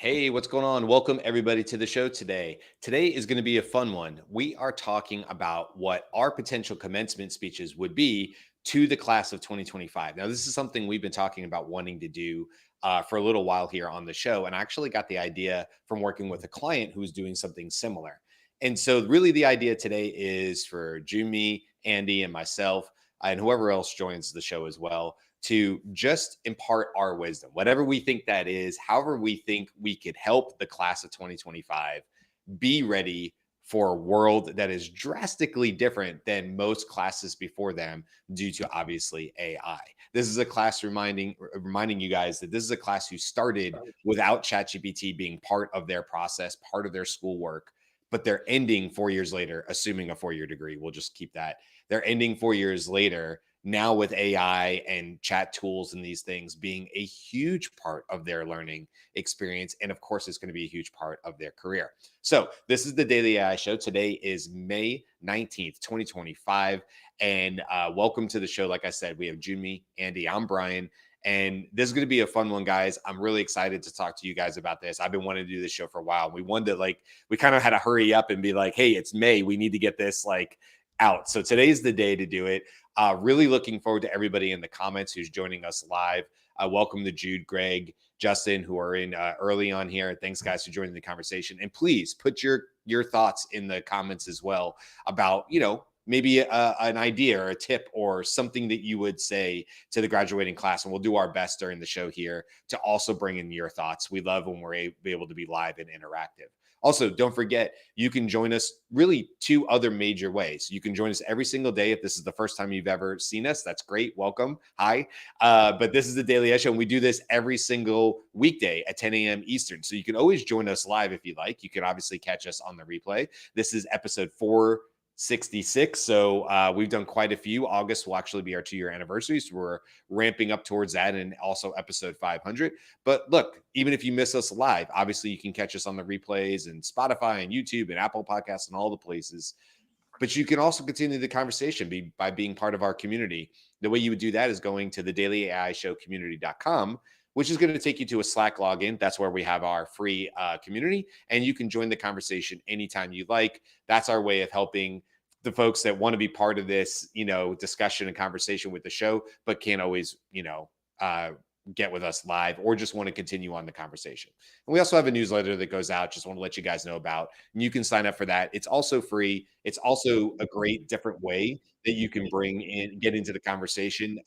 Hey, what's going on? Welcome everybody to the show today. Today is going to be a fun one. We are talking about what our potential commencement speeches would be to the class of 2025. Now, this is something we've been talking about wanting to do for a little while here on the show. And I actually got the idea from working with a client who's doing something similar. And so, really, the idea today is for Jumi, Andy, and myself, and whoever else joins the show as well to just impart our wisdom, whatever we think that is, however we think we could help the class of 2025 be ready for a world that is drastically different than most classes before them due to obviously AI. This is a class reminding you guys that this is a class who started without ChatGPT being part of their process, part of their schoolwork, but they're ending 4 years later, assuming a 4 year degree. We'll just keep that. They're ending 4 years later now with AI and chat tools and these things being a huge part of their learning experience. And of course, it's going to be a huge part of their career. So, this is the Daily AI Show. Today is May 19th, 2025. And welcome to the show. Like I said, we have Jumi, Andy, I'm Brian. And this is going to be a fun one, guys. I'm really excited to talk to you guys about this. I've been wanting to do this show for a while. We wanted to, we kind of had to hurry up and be like, hey, it's May. We need to get this out. So today's the day to do it. Really looking forward to everybody in the comments who's joining us live. Welcome to Jude, Greg, Justin, who are in early on here. Thanks, guys, for joining the conversation. And please put your thoughts in the comments as well about, maybe an idea or a tip or something that you would say to the graduating class. And we'll do our best during the show here to also bring in your thoughts. We love when we're able to be live and interactive. Also, don't forget, you can join us really two other major ways. You can join us every single day. If this is the first time you've ever seen us, that's great. Welcome. Hi. But this is the Daily Show, and we do this every single weekday at 10 a.m. Eastern. So you can always join us live if you like. You can obviously catch us on the replay. This is episode 466. So we've done quite a few. August will actually be our 2 year anniversary. So we're ramping up towards that, and also episode 500. But look, even if you miss us live, obviously you can catch us on the replays and Spotify and YouTube and Apple Podcasts and all the places. But you can also continue the conversation by being part of our community. The way you would do that is going to the dailyaishowcommunity.com, which is going to take you to a Slack login. That's where we have our free community, and you can join the conversation anytime you like. That's our way of helping the folks that want to be part of this, discussion and conversation with the show, but can't always, get with us live or just want to continue on the conversation. And we also have a newsletter that goes out. Just want to let you guys know about, and you can sign up for that. It's also free. It's also a great different way that you can get into the conversation.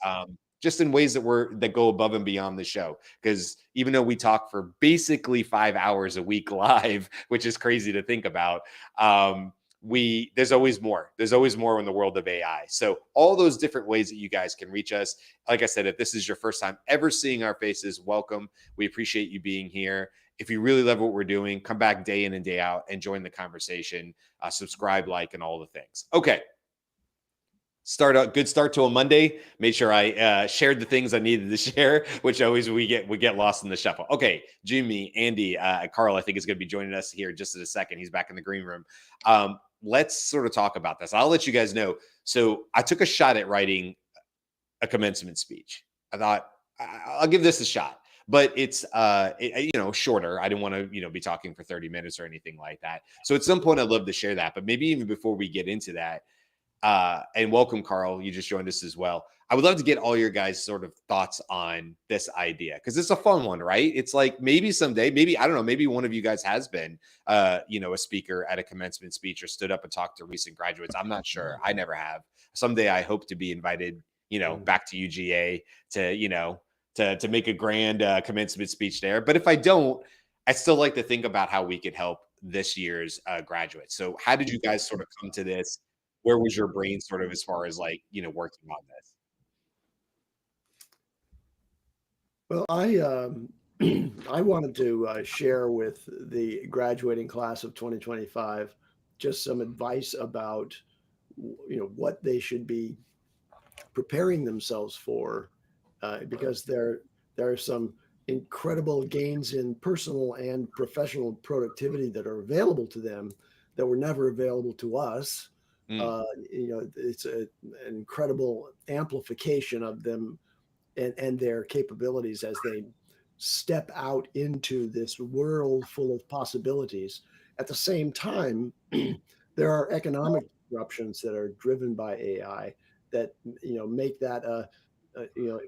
Just in ways that go above and beyond the show. Because even though we talk for basically 5 hours a week live, which is crazy to think about, there's always more. There's always more in the world of AI. So all those different ways that you guys can reach us. Like I said, if this is your first time ever seeing our faces, welcome. We appreciate you being here. If you really love what we're doing, come back day in and day out and join the conversation. Subscribe, like, and all the things. Okay. Good start to a Monday. Made sure I shared the things I needed to share, which always we get lost in the shuffle. Okay, Jimmy, Andy, Carl, I think is going to be joining us here just in a second. He's back in the green room. Let's sort of talk about this. I'll let you guys know. So I took a shot at writing a commencement speech. I thought I'll give this a shot, but it's shorter. I didn't want to be talking for 30 minutes or anything like that. So at some point I'd love to share that, but maybe even before we get into that. And welcome, Carl. You just joined us as well. I would love to get all your guys' sort of thoughts on this idea because it's a fun one, right? It's like maybe someday, I don't know, maybe one of you guys has been, a speaker at a commencement speech or stood up and talked to recent graduates. I'm not sure. I never have. Someday I hope to be invited, back to UGA to make a grand commencement speech there. But if I don't, I still like to think about how we could help this year's graduates. So how did you guys sort of come to this? Where was your brain sort of as far as working on this? Well, I wanted to share with the graduating class of 2025 just some advice about what they should be preparing themselves for, because there are some incredible gains in personal and professional productivity that are available to them that were never available to us. It's an incredible amplification of them and their capabilities as they step out into this world full of possibilities. At the same time, there are economic disruptions that are driven by AI that make that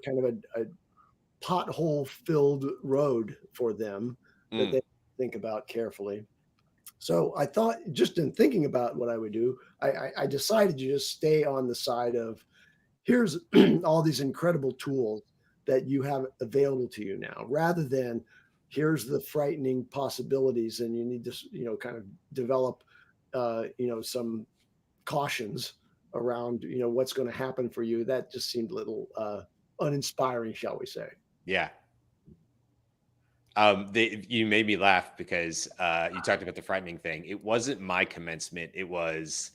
kind of a pothole filled road for them that Mm, they think about carefully. So I thought, just in thinking about what I would do, I decided to just stay on the side of, here's all these incredible tools that you have available to you now, rather than here's the frightening possibilities and you need to kind of develop some cautions around what's going to happen for you. That just seemed a little uninspiring, shall we say. yeah. You made me laugh because you talked about the frightening thing. It wasn't my commencement. It was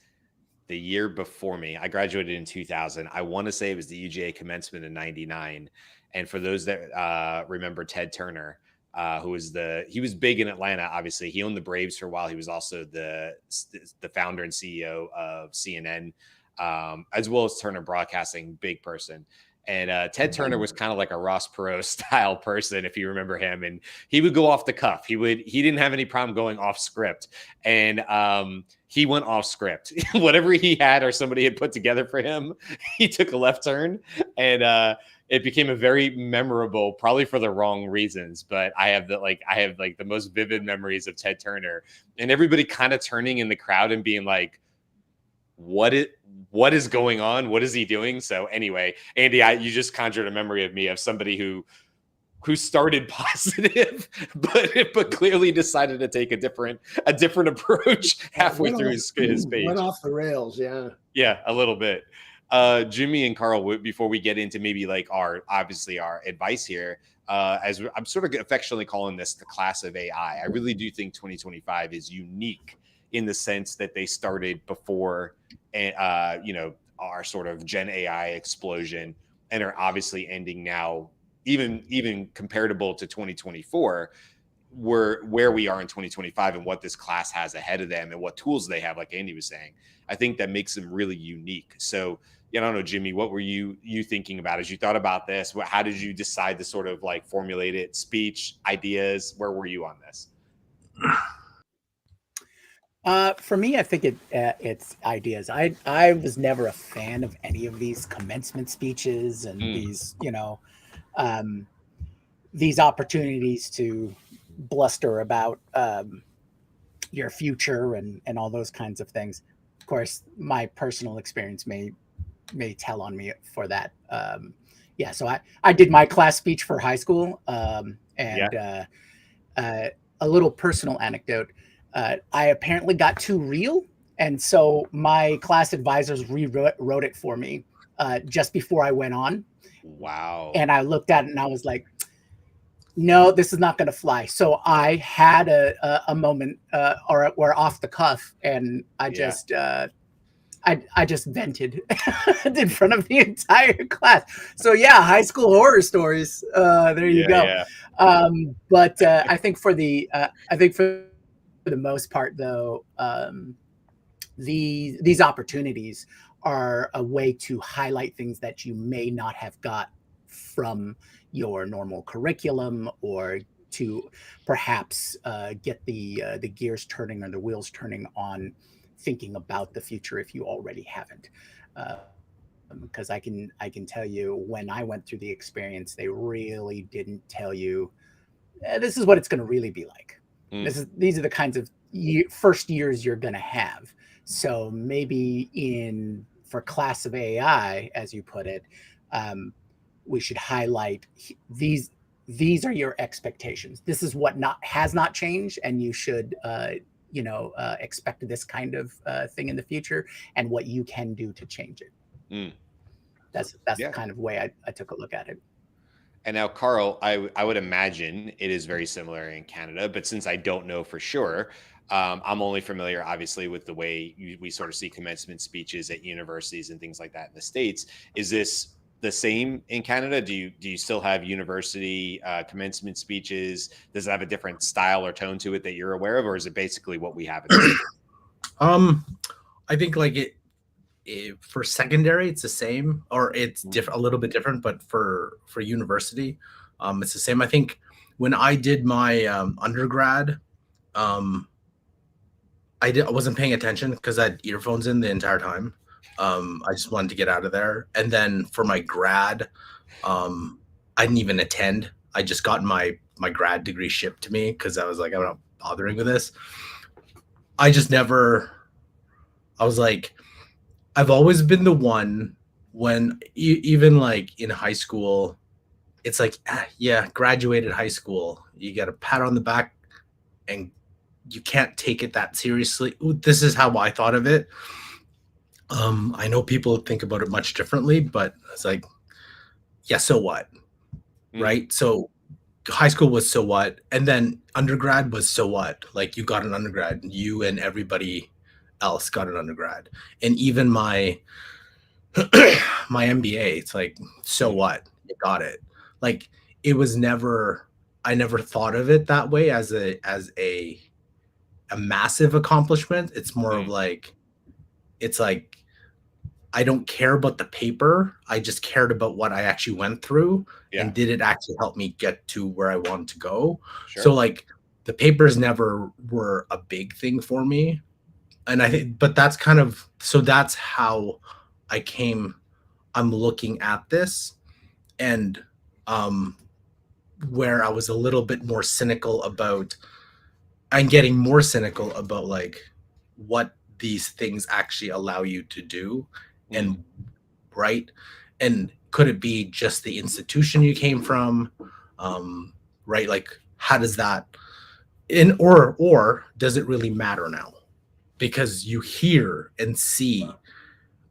the year before me. I graduated in 2000. I want to say it was the UGA commencement in 99. And for those that remember Ted Turner, he was big in Atlanta, obviously. He owned the Braves for a while. He was also the founder and CEO of CNN, as well as Turner Broadcasting, big person. And Ted Turner was kind of like a Ross Perot style person, if you remember him. And he would go off the cuff. He didn't have any problem going off script. And he went off script. Whatever he had or somebody had put together for him, he took a left turn. And it became a very memorable, probably for the wrong reasons. But I have the most vivid memories of Ted Turner and everybody kind of turning in the crowd and being like, what is going on? What is he doing? So anyway, Andy, you just conjured a memory of me of somebody who started positive, but clearly decided to take a different approach halfway through his page. Went off the rails, yeah. Yeah, a little bit. Jimmy and Carl, before we get into maybe like our advice here, as I'm sort of affectionately calling this the class of AI, I really do think 2025 is unique in the sense that they started before, our sort of Gen AI explosion, and are obviously ending now, even comparable to 2024, where we are in 2025 and what this class has ahead of them and what tools they have, like Andy was saying. I think that makes them really unique. So, I don't know, Jimmy, what were you thinking about as you thought about this? How did you decide to sort of like formulate it? Speech, ideas? Where were you on this? For me, I think it's ideas. I was never a fan of any of these commencement speeches and these opportunities to bluster about your future and all those kinds of things. Of course, my personal experience may tell on me for that. So I did my class speech for high school, a little personal anecdote. I apparently got too real, and so my class advisors rewrote it for me just before I went on. Wow. And I looked at it and I was like, no, this is not going to fly. So I had a moment or off the cuff, and I just I just vented in front of the entire class. So yeah, high school horror stories. There you go. Yeah. But I think for the most part, though, these opportunities are a way to highlight things that you may not have got from your normal curriculum, or to perhaps get the gears turning or the wheels turning on thinking about the future if you already haven't. Because I can tell you, when I went through the experience, they really didn't tell you this is what it's going to really be like. These are the kinds of first years you're going to have. So maybe for class of AI, as you put it, we should highlight these are your expectations. This is what has not changed, and you should expect this kind of thing in the future, and what you can do to change it. That's the kind of way I took a look at it. And now, Carl, I would imagine it is very similar in Canada, but since I don't know for sure, I'm only familiar, obviously, with the way we sort of see commencement speeches at universities and things like that in the States. Is this the same in Canada? Do you still have university commencement speeches? Does it have a different style or tone to it that you're aware of, or is it basically what we have in the States? I think for secondary, it's the same, or it's a little bit different, but for university, It's the same. I think when I did my undergrad, I wasn't paying attention because I had earphones in the entire time. I just wanted to get out of there. And then for my grad, I didn't even attend. I just got my grad degree shipped to me because I was like, I'm not bothering with this. I just never. I was like, I've always been the one when even like in high school, it's like, yeah, graduated high school. You get a pat on the back and you can't take it that seriously. This is how I thought of it. I know people think about it much differently, but it's like, yeah, so what? Right? So high school was so what? And then undergrad was so what? Like you got an undergrad, you and everybody else got an undergrad. And even my my MBA, it's like, so what? You got it. Like it was never, I never thought of it that way as a massive accomplishment. It's more of like, it's like I don't care about the paper. I just cared about what I actually went through and did it actually help me get to where I wanted to go. Sure. So like the papers never were a big thing for me. And I think, but that's kind of, so that's how I'm looking at this, and where I was a little bit more cynical about, I'm getting more cynical about like what these things actually allow you to do. And right. And could it be just the institution you came from? Right. Like how does that or does it really matter now? Because you hear and see,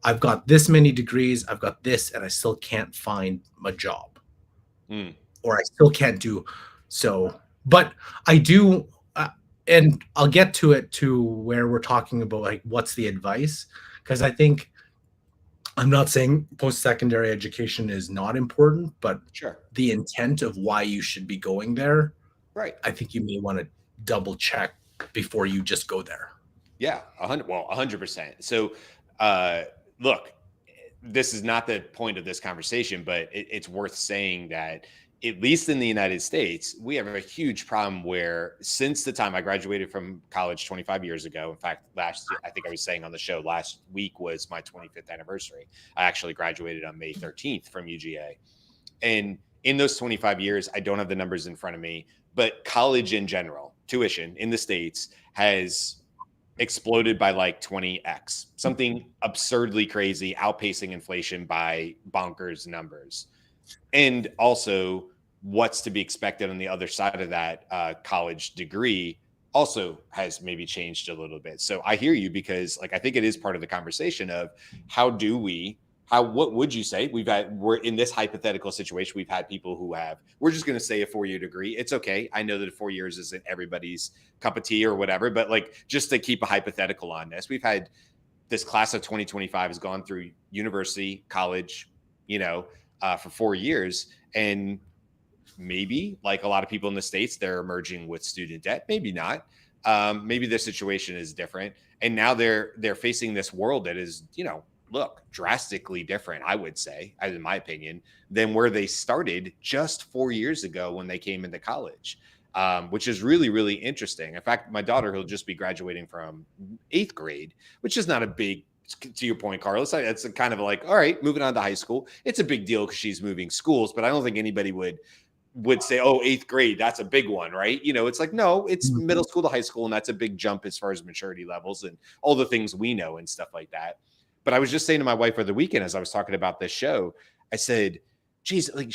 I've got this many degrees, I've got this, and I still can't find a job. Or I still can't do so. But I do, and I'll get to it to where we're talking about like what's the advice, because I think I'm not saying post-secondary education is not important, but the intent of why you should be going there, right? I think you may want to double check before you just go there. Yeah, 100%. So, look, this is not the point of this conversation, but it's worth saying that at least in the United States, we have a huge problem where since the time I graduated from college 25 years ago, in fact, last year, I think I was saying on the show last week was my 25th anniversary. I actually graduated on May 13th from UGA. And in those 25 years, I don't have the numbers in front of me, but college in general, tuition in the States has exploded by like 20x, something absurdly crazy, outpacing inflation by bonkers numbers. And also what's to be expected on the other side of that college degree also has maybe changed a little bit. So I hear you, because like, I think it is part of the conversation of what would you say? We're in this hypothetical situation. We've had people who we're just going to say a 4-year degree. It's okay. I know that 4 years isn't everybody's cup of tea or whatever, but like, just to keep a hypothetical on this, we've had this class of 2025 has gone through university, college, for 4 years. And maybe like a lot of people in the States, they're emerging with student debt, maybe not. Maybe their situation is different. And now they're facing this world that is, look, drastically different, I would say, in my opinion, than where they started just 4 years ago when they came into college, which is really, really interesting. In fact, my daughter, who'll just be graduating from 8th grade, which is not a big, to your point, Carlos, it's a kind of like, all right, moving on to high school. It's a big deal because she's moving schools, but I don't think anybody would say, oh, 8th grade, that's a big one, right? It's like, no, it's middle school to high school, and that's a big jump as far as maturity levels and all the things we know and stuff like that. But I was just saying to my wife over the weekend, as I was talking about this show, I said, geez, like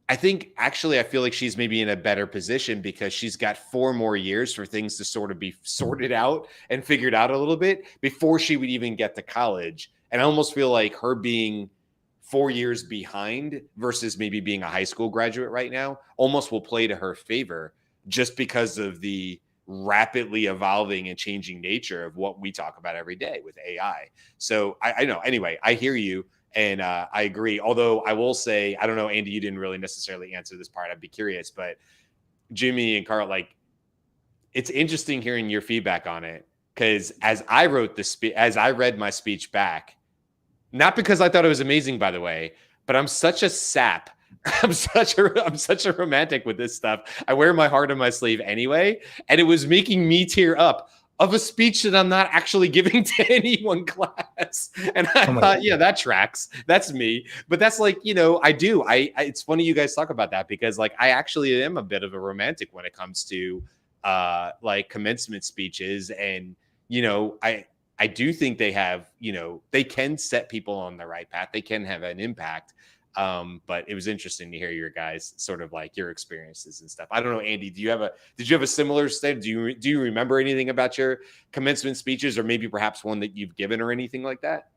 I feel like she's maybe in a better position because she's got 4 more years for things to sort of be sorted out and figured out a little bit before she would even get to college. And I almost feel like her being 4 years behind versus maybe being a high school graduate right now almost will play to her favor, just because of the rapidly evolving and changing nature of what we talk about every day with AI. So I know, anyway, I hear you. And I agree. Although I will say, I don't know, Andy, you didn't really necessarily answer this part. I'd be curious, but Jimmy and Carl, like, it's interesting hearing your feedback on it. Because as I wrote as I read my speech back, not because I thought it was amazing, by the way, but I'm such a sap I'm such a romantic with this stuff. I wear my heart on my sleeve anyway, and it was making me tear up of a speech that I'm not actually giving to any one class. And I Oh my thought, God. yeah, that tracks. That's me. But that's like, you know, I do. It's funny you guys talk about that because like I actually am a bit of a romantic when it comes to like commencement speeches. And, you know, I do think they have, you know, they can set people on the right path. They can have an impact. But it was interesting to hear your guys sort of like your experiences and stuff. I don't know, Andy, did you have a similar state? Do you remember anything about your commencement speeches, or maybe perhaps one that you've given or anything like that?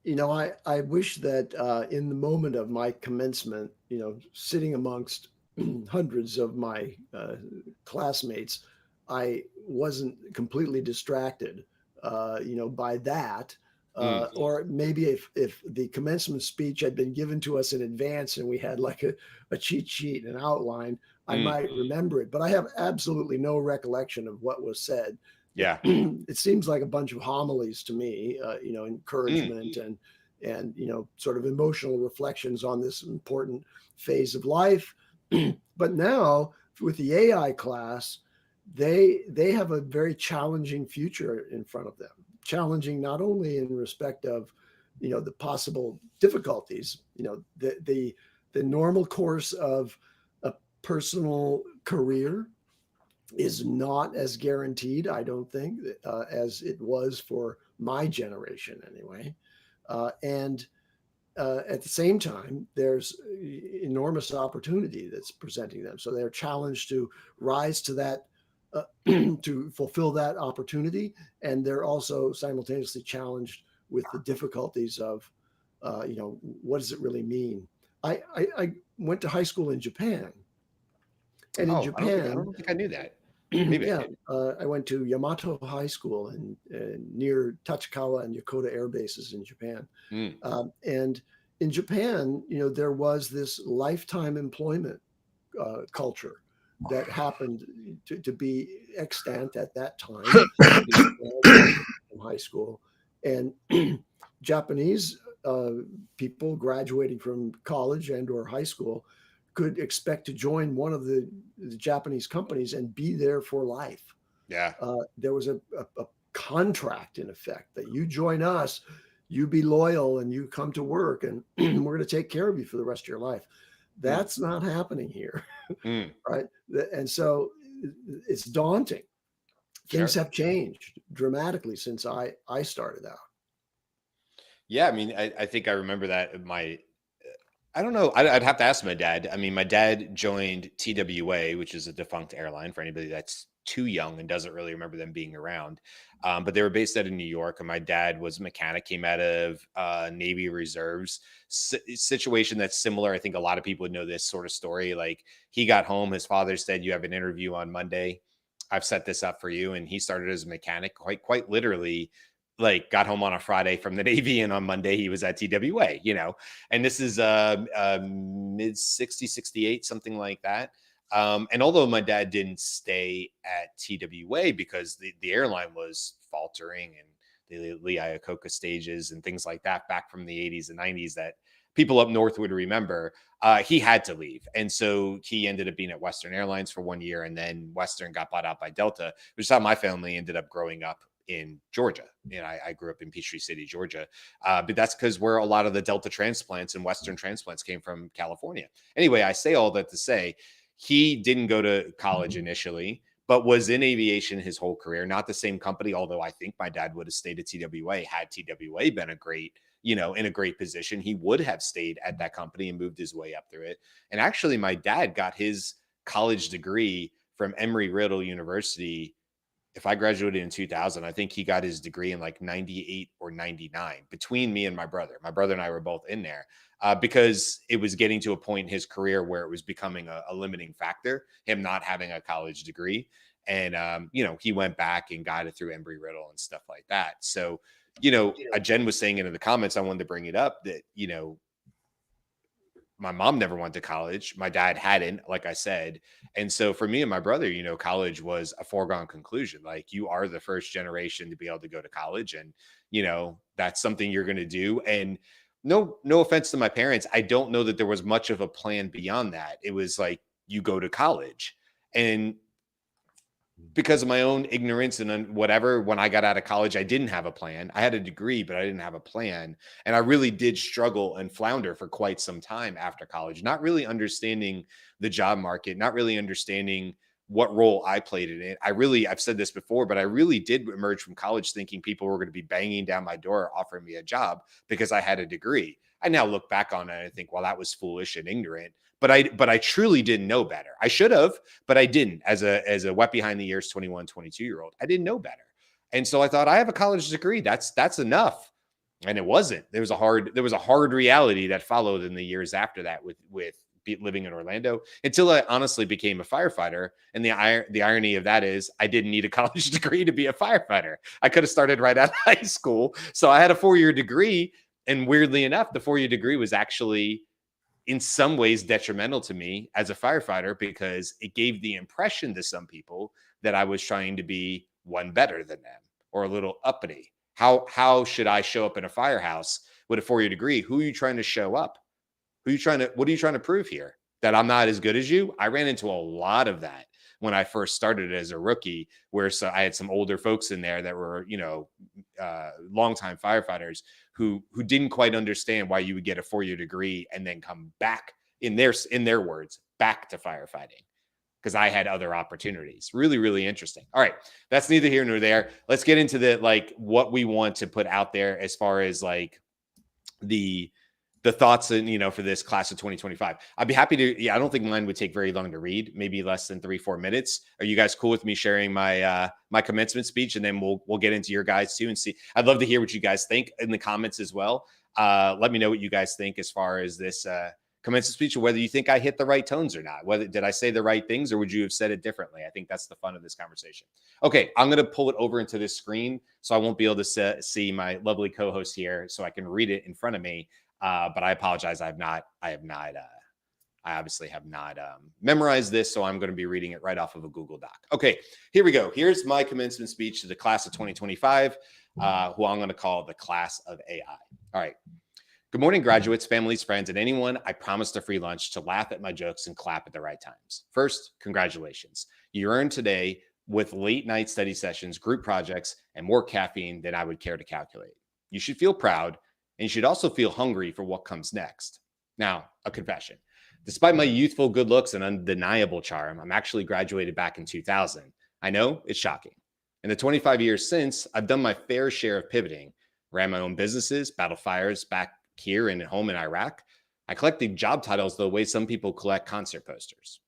You know, I wish that in the moment of my commencement, you know, sitting amongst hundreds of my classmates, I wasn't completely distracted, you know, by that. Mm, Or maybe if the commencement speech had been given to us in advance and we had like a cheat sheet, an outline, I mm, might remember it. But I have absolutely no recollection of what was said. yeah. It seems like a bunch of homilies to me, you know, Mm, encouragement and you know, sort of emotional reflections on this important phase of life. But now with the AI class, they have a very challenging future in front of them. Challenging not only in respect of, you know, the possible difficulties, you know, the normal course of a personal career is not as guaranteed, I don't think, as it was for my generation anyway. And at the same time, there's enormous opportunity that's presenting them. So they're challenged to rise to that, to fulfill that opportunity. And they're also simultaneously challenged with the difficulties of, you know, what does it really mean? I went to high school in Japan. And in oh, I Japan, don't think I knew that. Maybe I yeah, did. I went to Yamato High School near Tachikawa and Yokota air bases in Japan. Mm, And in Japan, you know, there was this lifetime employment culture that happened to be extant at that time from high school. And Japanese people graduating from college and or high school could expect to join one of the Japanese companies and be there for life. yeah. There was a contract in effect that you join us, you be loyal and you come to work and we're going to take care of you for the rest of your life. Mm, That's not happening here, mm, right? And so it's daunting. Things sure. have changed dramatically since I started out. Yeah, I mean, I think I remember that. I don't know. I'd have to ask my dad. I mean, my dad joined TWA, which is a defunct airline for anybody that's too young and doesn't really remember them being around. But they were based out of New York, and my dad was a mechanic, came out of Navy Reserves. Situation that's similar. I think a lot of people would know this sort of story. Like he got home, his father said, "You have an interview on Monday. I've set this up for you," and he started as a mechanic, quite literally. Like got home on a Friday from the Navy, and on Monday he was at TWA. You know, and this is mid 60, 68, something like that. And although my dad didn't stay at TWA because the airline was faltering and the Lee Iacocca stages and things like that back from the 80s and 90s that people up north would remember, he had to leave. And so he ended up being at Western Airlines for 1 year, and then Western got bought out by Delta, which is how my family ended up growing up in Georgia. And I grew up in Peachtree City, Georgia. But that's because where a lot of the Delta transplants and Western transplants came from California. Anyway, I say all that to say he didn't go to college initially, but was in aviation his whole career. Not the same company, although I think my dad would have stayed at TWA had TWA been a great, you know, in a great position. He would have stayed at that company and moved his way up through it. And actually, my dad got his college degree from Embry-Riddle University. If I graduated in 2000, I think he got his degree in like 98 or 99 between me and my brother. My brother and I were both in there because it was getting to a point in his career where it was becoming a limiting factor, him not having a college degree. And, you know, he went back and got it through Embry-Riddle and stuff like that. So, you know, Jen was saying in the comments, I wanted to bring it up that, you know, my mom never went to college. My dad hadn't, like I said. And so for me and my brother, you know, college was a foregone conclusion. Like you are the first generation to be able to go to college. And, you know, that's something you're going to do. And no offense to my parents, I don't know that there was much of a plan beyond that. It was like, you go to college. And because of my own ignorance and whatever, when I got out of college, I didn't have a plan. I had a degree, but I didn't have a plan. And I really did struggle and flounder for quite some time after college, not really understanding the job market, not really understanding what role I played in it. I've said this before, but I really did emerge from college thinking people were going to be banging down my door offering me a job because I had a degree. I now look back on it and think, well, that was foolish and ignorant. But I truly didn't know better. I should have, but I didn't. As a wet behind the ears 21, 22-year-old, I didn't know better. And so I thought, I have a college degree. That's enough. And it wasn't. There was a hard reality that followed in the years after that with living in Orlando, until I honestly became a firefighter. And the irony of that is I didn't need a college degree to be a firefighter. I could have started right out of high school. So I had a 4-year degree. And weirdly enough, the 4-year degree was actually in some ways detrimental to me as a firefighter, because it gave the impression to some people that I was trying to be one better than them or a little uppity. How should I show up in a firehouse with a 4-year degree? Who are you trying to show up? What are you trying to prove here? That I'm not as good as you? I ran into a lot of that when I first started as a rookie, where I had some older folks in there that were, longtime firefighters who didn't quite understand why you would get a 4-year degree and then come back, in their words, back to firefighting, because I had other opportunities. Really, really interesting. All right, that's neither here nor there. Let's get into what we want to put out there as far as the thoughts and for this class of 2025. I'd be happy to. I don't think mine would take very long to read, maybe less than 3-4 minutes. Are you guys cool with me sharing my my commencement speech, and then we'll get into your guys too and see? I'd love to hear what you guys think in the comments as well. Let me know what you guys think as far as this commencement speech, or whether you think I hit the right tones or not. Whether did I say the right things, or would you have said it differently? I think that's the fun of this conversation. Okay, I'm going to pull it over into this screen, so I won't be able to see my lovely co-host here, so I can read it in front of me. But I apologize. I obviously have not memorized this, so I'm going to be reading it right off of a Google Doc. Okay, here we go. Here's my commencement speech to the class of 2025, who I'm going to call the class of AI. All right. Good morning, graduates, families, friends, and anyone I promised a free lunch to laugh at my jokes and clap at the right times. First, congratulations. You earned today with late night study sessions, group projects, and more caffeine than I would care to calculate. You should feel proud. And you should also feel hungry for what comes next. Now, a confession. Despite my youthful good looks and undeniable charm, I'm actually graduated back in 2000. I know, it's shocking. In the 25 years since, I've done my fair share of pivoting, ran my own businesses, battled fires back here and at home in Iraq. I collected job titles the way some people collect concert posters.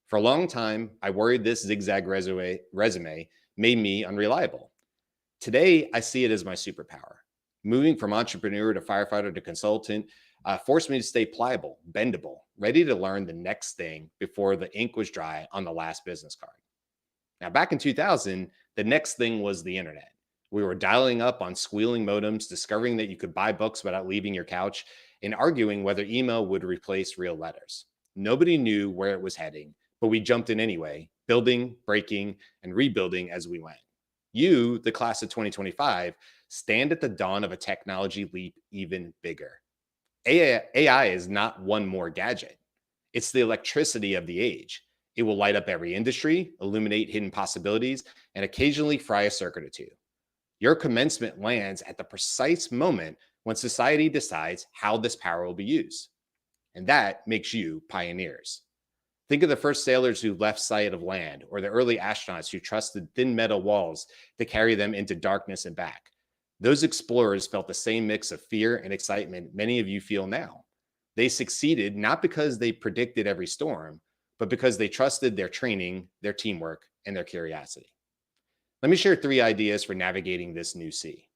For a long time, I worried this zigzag resume made me unreliable. Today, I see it as my superpower. Moving from entrepreneur to firefighter to consultant forced me to stay pliable, bendable, ready to learn the next thing before the ink was dry on the last business card. Now, back in 2000, the next thing was the internet. We were dialing up on squealing modems, discovering that you could buy books without leaving your couch, and arguing whether email would replace real letters. Nobody knew where it was heading, but we jumped in anyway, building, breaking, and rebuilding as we went. You, the class of 2025, stand at the dawn of a technology leap even bigger. AI is not one more gadget. It's the electricity of the age. It will light up every industry, illuminate hidden possibilities, and occasionally fry a circuit or two. Your commencement lands at the precise moment when society decides how this power will be used. And that makes you pioneers. Think of the first sailors who left sight of land, or the early astronauts who trusted thin metal walls to carry them into darkness and back. Those explorers felt the same mix of fear and excitement many of you feel now. They succeeded not because they predicted every storm, but because they trusted their training, their teamwork, and their curiosity. Let me share 3 ideas for navigating this new sea.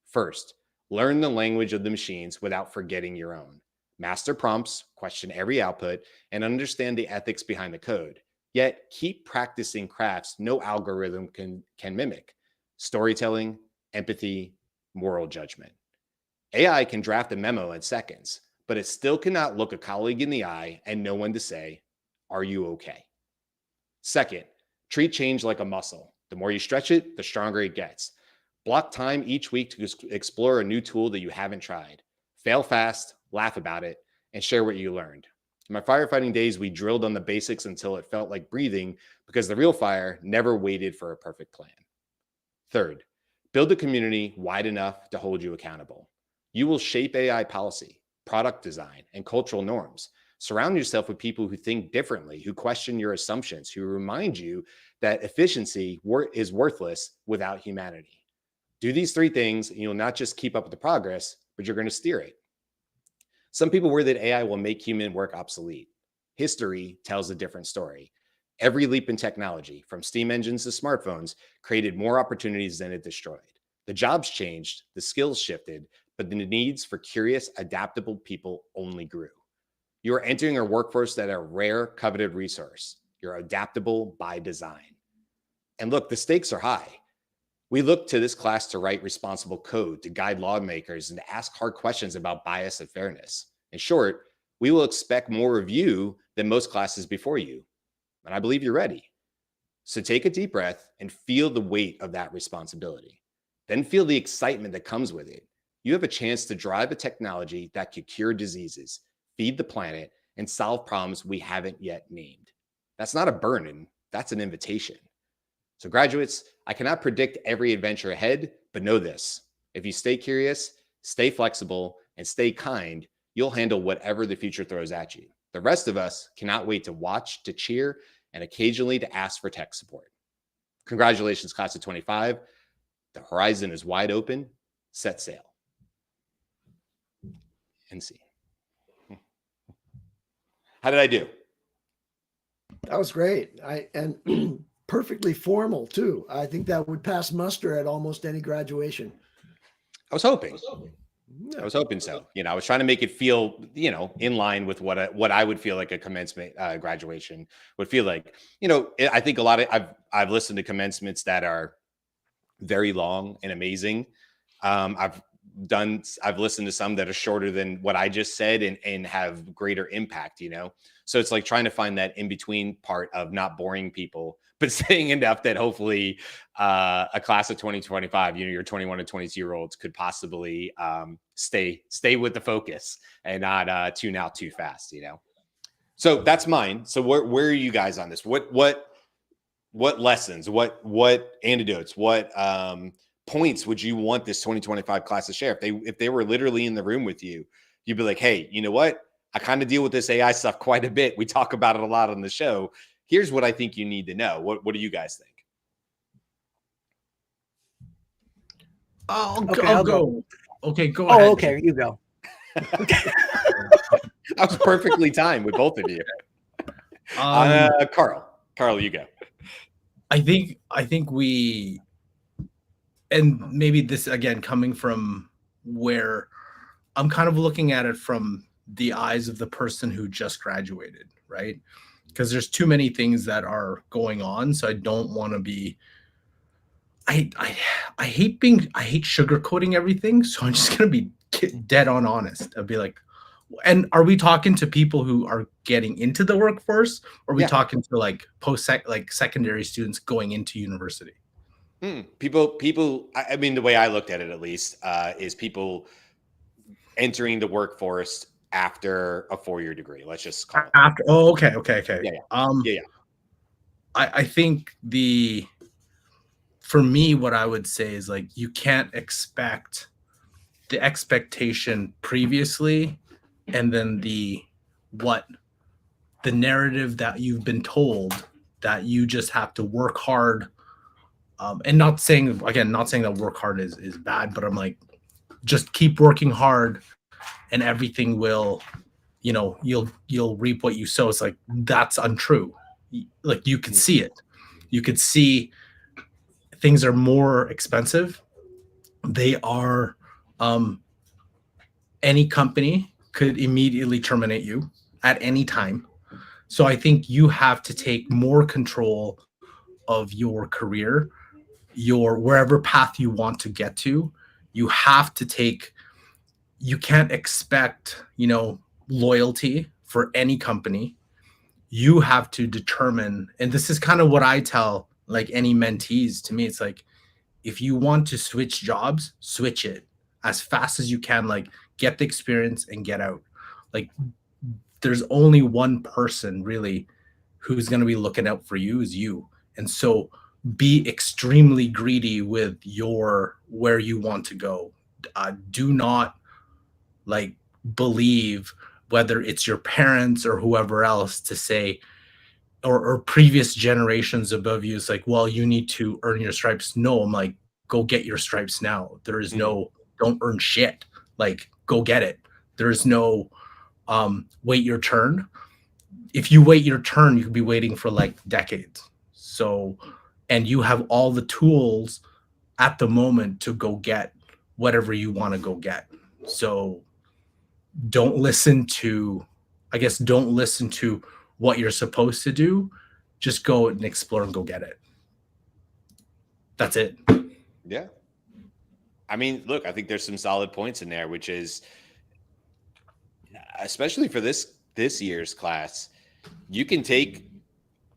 First, learn the language of the machines without forgetting your own. Master prompts, question every output, and understand the ethics behind the code. Yet keep practicing crafts no algorithm can mimic: storytelling, empathy, moral judgment. AI can draft a memo in seconds, but it still cannot look a colleague in the eye and know when to say, "Are you okay?" Second, treat change like a muscle. The more you stretch it, the stronger it gets. Block time each week to explore a new tool that you haven't tried. Fail fast, laugh about it, and share what you learned. In my firefighting days, we drilled on the basics until it felt like breathing because the real fire never waited for a perfect plan. Third, build a community wide enough to hold you accountable. You will shape AI policy, product design, and cultural norms. Surround yourself with people who think differently, who question your assumptions, who remind you that efficiency is worthless without humanity. Do these 3 things, and you'll not just keep up with the progress, but you're going to steer it. Some people worry that AI will make human work obsolete. History tells a different story. Every leap in technology, from steam engines to smartphones, created more opportunities than it destroyed. The jobs changed, the skills shifted, but the needs for curious, adaptable people only grew. You are entering a workforce that are a rare, coveted resource. You're adaptable by design. And look, the stakes are high. We look to this class to write responsible code, to guide lawmakers, and to ask hard questions about bias and fairness. In short, we will expect more of you than most classes before you. And I believe you're ready. So take a deep breath and feel the weight of that responsibility. Then feel the excitement that comes with it. You have a chance to drive a technology that could cure diseases, feed the planet, and solve problems we haven't yet named. That's not a burden, that's an invitation. So graduates, I cannot predict every adventure ahead, but know this: if you stay curious, stay flexible, and stay kind, you'll handle whatever the future throws at you. The rest of us cannot wait to watch, to cheer, and occasionally to ask for tech support. Congratulations, class of 25. The horizon is wide open. Set sail. NC. How did I do? That was great. And perfectly formal too. I think that would pass muster at almost any graduation. I was hoping so. I was trying to make it feel, in line with what I would feel like a commencement graduation would feel like. I think I've listened to commencements that are very long and amazing. I've listened to some that are shorter than what I just said and have greater impact, So it's like trying to find that in between part of not boring people, but saying enough that hopefully a class of 2025, your 21 and 22-year-olds could possibly stay with the focus and not tune out too fast, So that's mine. So where are you guys on this? What lessons, what antidotes, what points would you want this 2025 class to share? If they were literally in the room with you, you'd be like, hey, you know what? I kind of deal with this AI stuff quite a bit. We talk about it a lot on the show. Here's what I think you need to know. What do you guys think? I'll go. Okay, go ahead. Oh, okay, you go. That was perfectly timed with both of you. Carl, you go. I think we, and maybe this again coming from where I'm kind of looking at it from the eyes of the person who just graduated, right? Because there's too many things that are going on, so I don't want to be. I hate sugarcoating everything, so I'm just gonna be dead on honest. I'll be like, and are we talking to people who are getting into the workforce, or are we talking to like secondary students going into university? People. I mean, the way I looked at it, at least, is people entering the workforce after a 4-year degree. Let's just call it after. Oh, okay. Yeah. I think for me, what I would say is like you can't expect the expectation previously, and then the narrative that you've been told that you just have to work hard. And not saying that work hard is bad, but I'm like, just keep working hard and everything will, you'll reap what you sow. It's like, that's untrue. Like you could see it. You could see things are more expensive. They are, any company could immediately terminate you at any time. So I think you have to take more control of your career, your wherever path you want to get to. You have to you can't expect, loyalty for any company. You have to determine, and this is kind of what I tell like any mentees. To me, it's like, if you want to switch jobs, switch it. as fast as you can, like get the experience and get out. Like there's only one person really who's going to be looking out for you is you. And so be extremely greedy with your where you want to go. Do not like believe whether it's your parents or whoever else to say, or previous generations above you. It's like, well, you need to earn your stripes. No, I'm like, go get your stripes now. There is no, don't earn shit. Like, go get it. There is no wait your turn. If you wait your turn, you could be waiting for like decades. So, and you have all the tools at the moment to go get whatever you want to go get. So don't listen to, I guess, don't listen to what you're supposed to do. Just go and explore and go get it. That's it. Yeah. I mean, look, I think there's some solid points in there, which is, especially for this year's class, you can take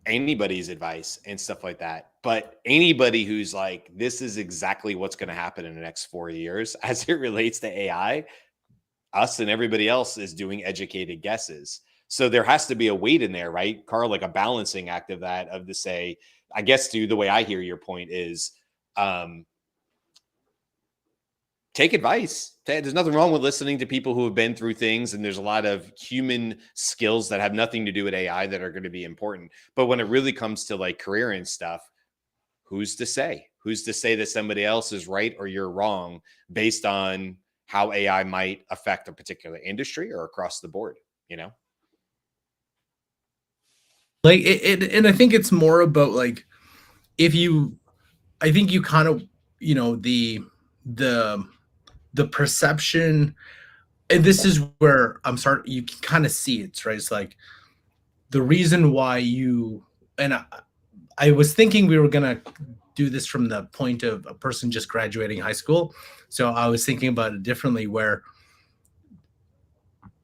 anybody's advice and stuff like that. But anybody who's like, this is exactly what's going to happen in the next 4 years as it relates to AI, us and everybody else is doing educated guesses. So there has to be a weight in there, right, Carl? Like a balancing act of that, of to say, I guess, to the way I hear your point is, take advice. There's nothing wrong with listening to people who have been through things, and there's a lot of human skills that have nothing to do with AI that are going to be important. But when it really comes to like career and stuff, who's to say? Who's to say that somebody else is right or you're wrong based on how AI might affect a particular industry or across the board, you know? Like and I think it's more about like, if you, I think you kind of, you know, the perception, and this is where I'm starting, you can kind of see it, right? It's like the reason why you, and I was thinking we were going to do this from the point of a person just graduating high school. So I was thinking about it differently, where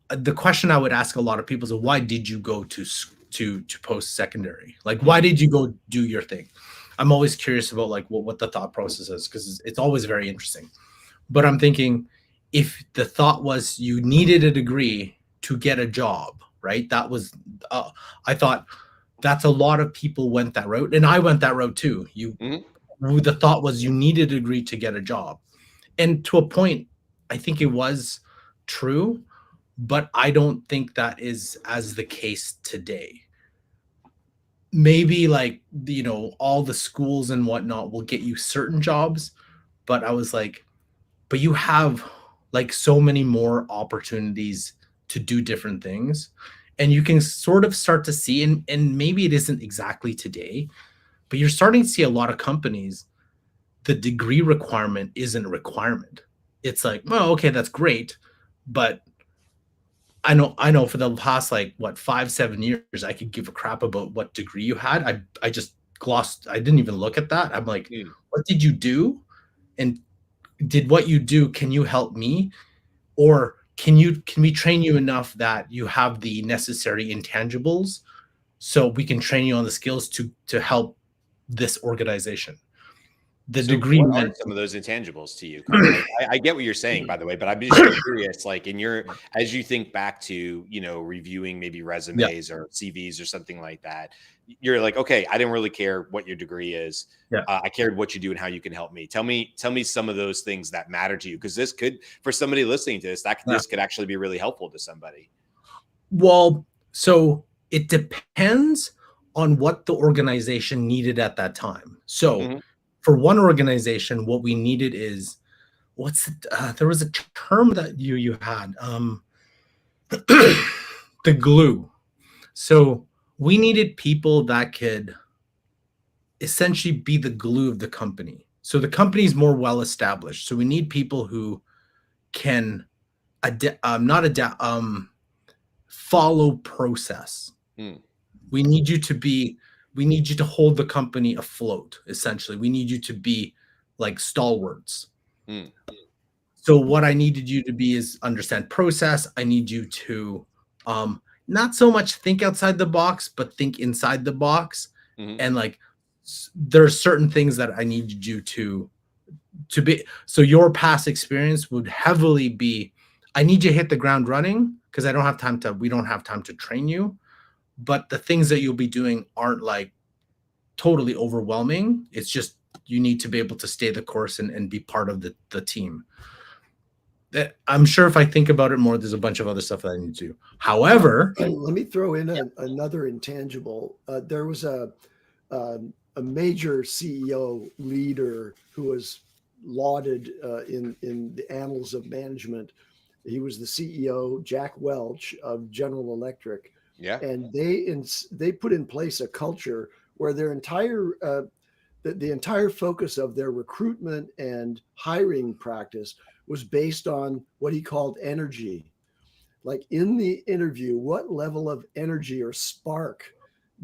the question I would ask a lot of people is, why did you go to post-secondary? Like, why did you go do your thing? I'm always curious about like what the thought process is, because it's always very interesting. But I'm thinking, if the thought was you needed a degree to get a job, right? That was, I thought that's a lot of people went that route. And I went that route too. The thought was you needed a degree to get a job. And to a point, I think it was true, but I don't think that is as the case today. Maybe like, you know, all the schools and whatnot will get you certain jobs, but I was like, but you have like so many more opportunities to do different things. And you can sort of start to see, and maybe it isn't exactly today, but you're starting to see a lot of companies, the degree requirement isn't a requirement. It's like, well, okay, that's great. But I know for the past, like, what, 5-7 years, I could give a crap about what degree you had. I just glossed, I didn't even look at that. I'm like, what did you do? And did what you do, can you help me? Or can we train you enough that you have the necessary intangibles so we can train you on the skills to help this organization? The degree what meant are some of those intangibles to you, Carl? I get what you're saying, by the way, but I'm just curious, like as you think back to, you know, reviewing maybe resumes or CVs or something like that, you're like, okay, I didn't really care what your degree is. I cared what you do and how you can help me. Tell me some of those things that matter to you, because this could, for somebody listening to this, this could actually be really helpful to somebody. Well, so it depends on what the organization needed at that time. So for one organization, what we needed is, there was a term that you had, the glue. So we needed people that could essentially be the glue of the company. So the company is more well established. So we need people who can follow process. We need you to hold the company afloat. Essentially, we need you to be like stalwarts. So what I needed you to be is understand process. I need you to not so much think outside the box, but think inside the box. And like, there are certain things that I needed you to so your past experience would heavily be, I need you to hit the ground running because we don't have time to train you. But the things that you'll be doing aren't like totally overwhelming. It's just you need to be able to stay the course and be part of the team. That I'm sure if I think about it more, there's a bunch of other stuff that I need to do. However, let me throw in another intangible. There was a major CEO leader who was lauded in the annals of management. He was the CEO, Jack Welch of General Electric, Yeah. and they put in place a culture where their entire the entire focus of their recruitment and hiring practice was based on what he called energy. Like in the interview, what level of energy or spark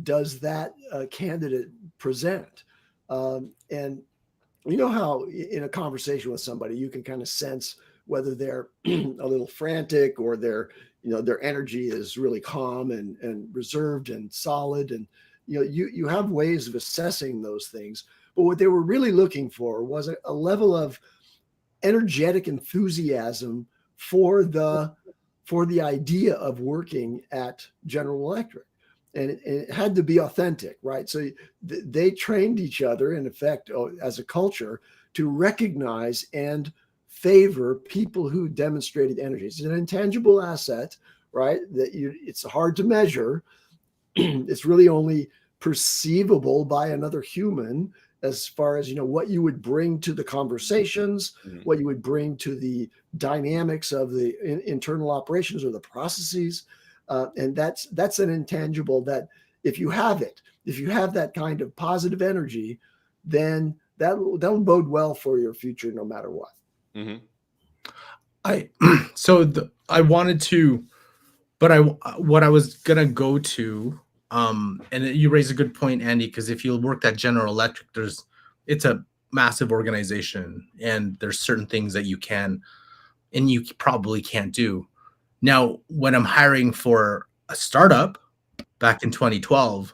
does that candidate present? And you know how in a conversation with somebody, you can kind of sense whether they're a little frantic or their energy is really calm and reserved and solid. And you have ways of assessing those things. But what they were really looking for was a level of energetic enthusiasm for the idea of working at General Electric. And it had to be authentic, right? So they trained each other, in effect, as a culture, to recognize and favor people who demonstrated energy. It's an intangible asset, right? It's hard to measure. It's really only perceivable by another human, as far as what you would bring to the conversations, what you would bring to the dynamics of the internal operations or the processes. And that's an intangible that if you have that kind of positive energy, then that'll bode well for your future no matter what. Mm-hmm. I wanted to, but what I was gonna go to, and you raise a good point, Andy, because if you worked at General Electric, it's a massive organization, and there's certain things that you can and you probably can't do. Now, when I'm hiring for a startup back in 2012,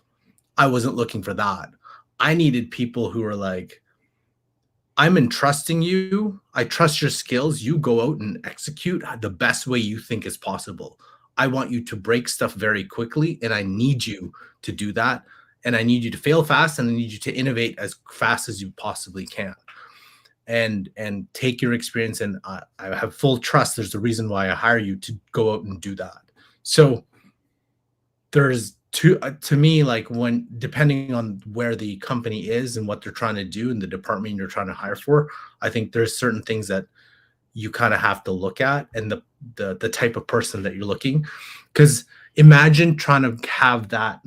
I wasn't looking for that. I needed people who are like, I'm entrusting you. I trust your skills. You go out and execute the best way you think is possible. I want you to break stuff very quickly, and I need you to do that. And I need you to fail fast, and I need you to innovate as fast as you possibly can. And take your experience, and I have full trust. There's a reason why I hire you to go out and do that. So there's to me, like, when depending on where the company is and what they're trying to do and the department you're trying to hire for, I think there's certain things that you kind of have to look at, and the type of person that you're looking. Because imagine trying to have that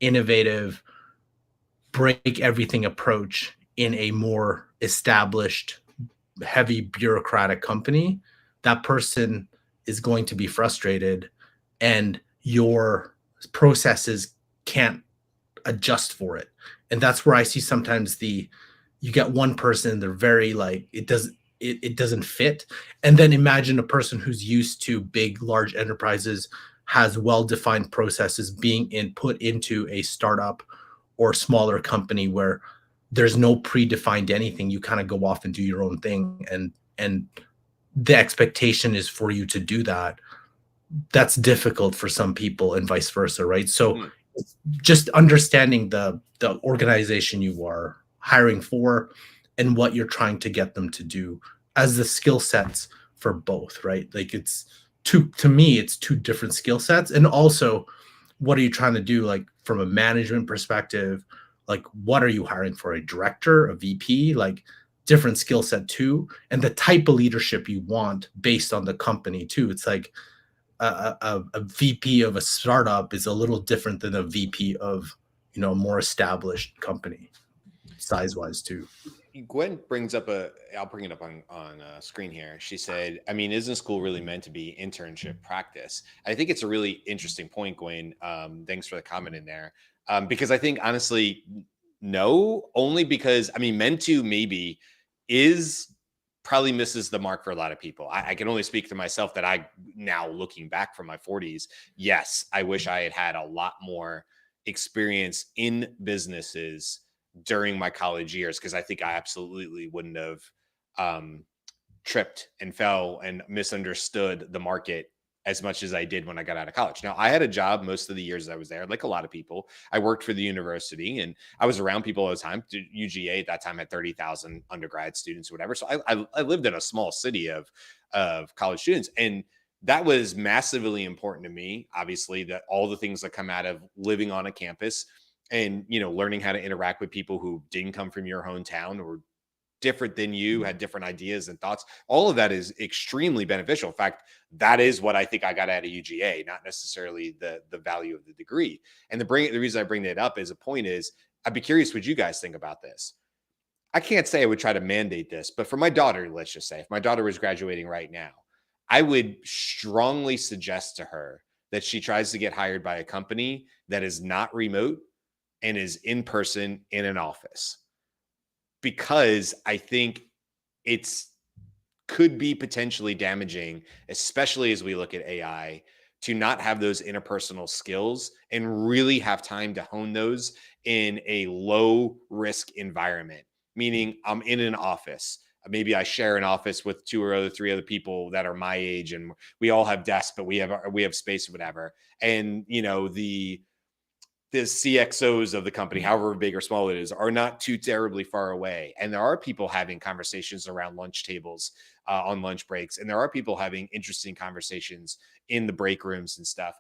innovative, break everything approach in a more established, heavy bureaucratic company. That person is going to be frustrated, and your processes can't adjust for it. And that's where I see sometimes you get one person, they're very like, it doesn't fit. And then imagine a person who's used to big, large enterprises, has well-defined processes being put into a startup or smaller company where there's no predefined anything. You kind of go off and do your own thing, and the expectation is for you to do that. That's difficult for some people, and vice versa, right? So just understanding the organization you are hiring for and what you're trying to get them to do as the skill sets for both, right? Like, to me, it's two different skill sets. And also, what are you trying to do, like, from a management perspective? Like, what are you hiring for? A director, a VP? Like, different skill set too, and the type of leadership you want based on the company too. It's like a VP of a startup is a little different than a VP of a more established company, size wise too. Gwen brings up I'll bring it up on screen here. She said, I mean, isn't school really meant to be internship practice? I think it's a really interesting point, Gwen. Thanks for the comment in there. Because I think, honestly, no, only because, I mean, meant to maybe probably misses the mark for a lot of people. I can only speak to myself that I, now looking back from my 40s, yes, I wish I had a lot more experience in businesses during my college years, because I think I absolutely wouldn't have tripped and fell and misunderstood the market as much as I did when I got out of college. Now, I had a job most of the years I was there, like a lot of people. I worked for the university and I was around people all the time. UGA at that time had 30,000 undergrad students or whatever. So I lived in a small city of college students. And that was massively important to me. Obviously, that all the things that come out of living on a campus and, learning how to interact with people who didn't come from your hometown or different than you, had different ideas and thoughts. All of that is extremely beneficial. In fact, that is what I think I got out of UGA, not necessarily the value of the degree. And the reason I bring that up as a point is I'd be curious what you guys think about this. I can't say I would try to mandate this, but for my daughter, let's just say, if my daughter was graduating right now, I would strongly suggest to her that she tries to get hired by a company that is not remote and is in person in an office, because I think it's could be potentially damaging, especially as we look at AI, to not have those interpersonal skills and really have time to hone those in a low risk environment. Meaning I'm in an office. Maybe I share an office with three other people that are my age, and we all have desks, but we have space or whatever. And the CXOs of the company, however big or small it is, are not too terribly far away. And there are people having conversations around lunch tables on lunch breaks. And there are people having interesting conversations in the break rooms and stuff.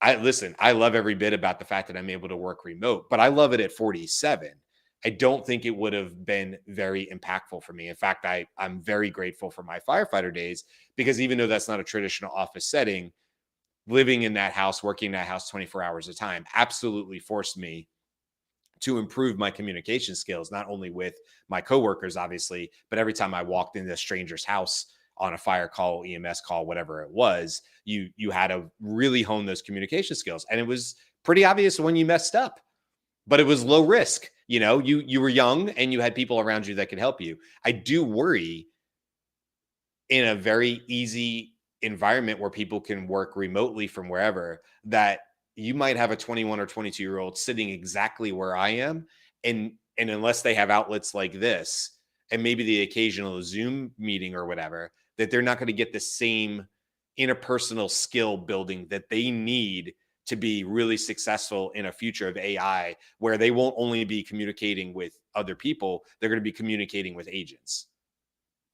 I love every bit about the fact that I'm able to work remote, but I love it at 47. I don't think it would have been very impactful for me. In fact, I'm very grateful for my firefighter days, because even though that's not a traditional office setting, living in that house, working in that house 24 hours a time absolutely forced me to improve my communication skills, not only with my coworkers, obviously, but every time I walked into a stranger's house on a fire call, EMS call, whatever it was, you had to really hone those communication skills. And it was pretty obvious when you messed up, but it was low risk. You were young and you had people around you that could help you. I do worry in a very easy environment where people can work remotely from wherever, that you might have a 21 or 22-year-old sitting exactly where I am. And unless they have outlets like this and maybe the occasional Zoom meeting or whatever, that they're not going to get the same interpersonal skill building that they need to be really successful in a future of AI, where they won't only be communicating with other people, they're going to be communicating with agents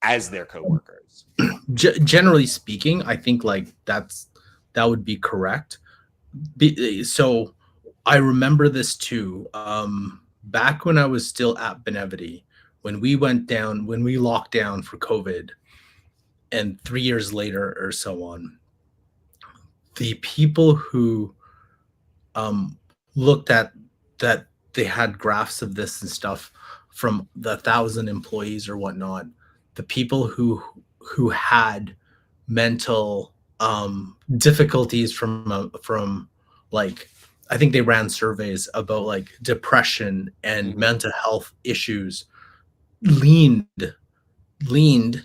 as their coworkers. Generally speaking, I think that would be correct. So I remember this too. Back when I was still at Benevity, when we locked down for COVID, and 3 years later or so on, the people who looked at that, they had graphs of this and stuff from the 1,000 employees or whatnot. The people who had mental difficulties from I think they ran surveys about depression and mental health issues, leaned,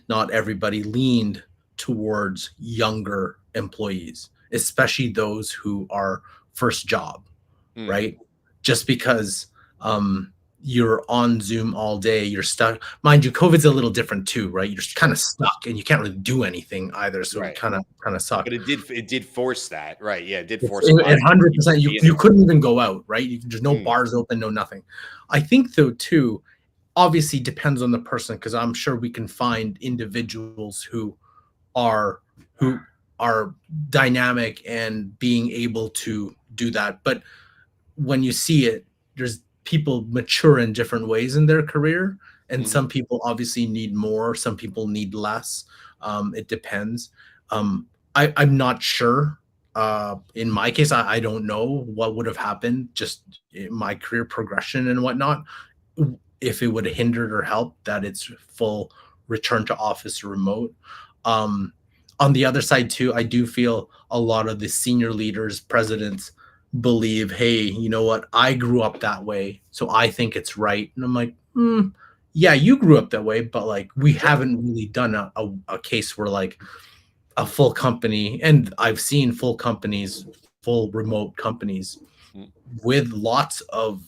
not everybody, leaned towards younger employees, especially those who are first job, right? Just because you're on Zoom all day, you're stuck. Mind you, COVID's a little different too, right? You're kind of stuck and you can't really do anything either. So it kind of sucked. But it did force that, right? Yeah, it did force it. 100%. You couldn't even go out, right? There's no bars open, no nothing. I think though too, obviously depends on the person, because I'm sure we can find individuals who are dynamic and being able to do that. But when you see it, there's people mature in different ways in their career, and some people obviously need more, some people need less. It depends. I'm not sure. In my case, I don't know what would have happened, just in my career progression and whatnot, if it would have hindered or helped that it's full return to office or remote. On the other side too, I do feel a lot of the senior leaders, presidents, believe, hey, you know what? I grew up that way, so I think it's right. And I'm like, yeah, you grew up that way, but we haven't really done a case where a full company, and I've seen full companies, full remote companies with lots of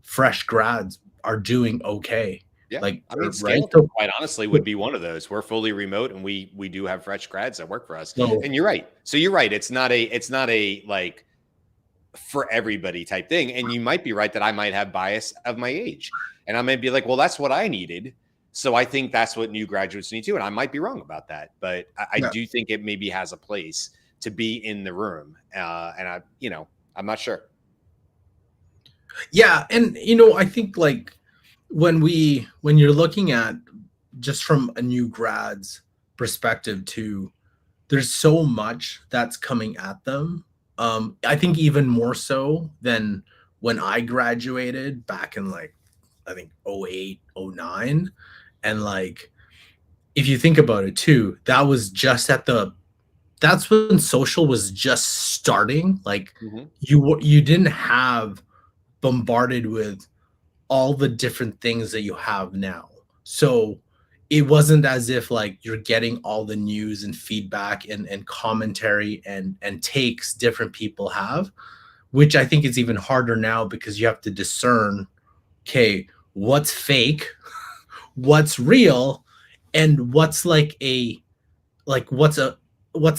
fresh grads are doing okay. Yeah. Like, I mean, right? Scaleton, quite honestly, would be one of those. We're fully remote and we do have fresh grads that work for us. So And you're right. So you're right. It's not a like for everybody type thing. And you might be right that I might have bias of my age. And I might be like, well, that's what I needed. So I think that's what new graduates need too. And I might be wrong about that. But I Yeah. do think it maybe has a place to be in the room. And I'm not sure. Yeah, and I think like when you're looking at just from a new grad's perspective too, there's so much that's coming at them. I think even more so than when I graduated back in like I think '08, '09. And like if you think about it too, that's when social was just starting. Like Mm-hmm. you didn't have bombarded with all the different things that you have now. So it wasn't as if like you're getting all the news and feedback and commentary and takes different people have, which I think is even harder now because you have to discern, okay, what's fake, what's real, and what's what's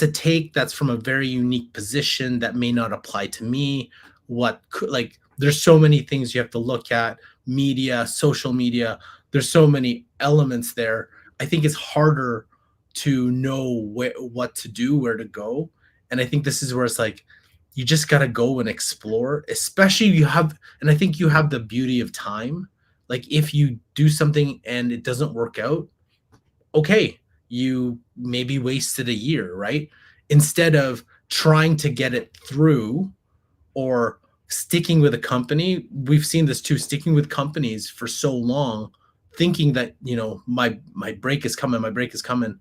a take that's from a very unique position that may not apply to me. What could like there's so many things you have to look at, media, social media, there's so many elements there. I think it's harder to know what to do, where to go. And I think this is where it's like you just got to go and explore, especially and I think you have the beauty of time. Like if you do something and it doesn't work out, okay, you maybe wasted a year, right? Instead of trying to get it through or sticking with a company. We've seen this too, sticking with companies for so long, thinking that, my break is coming,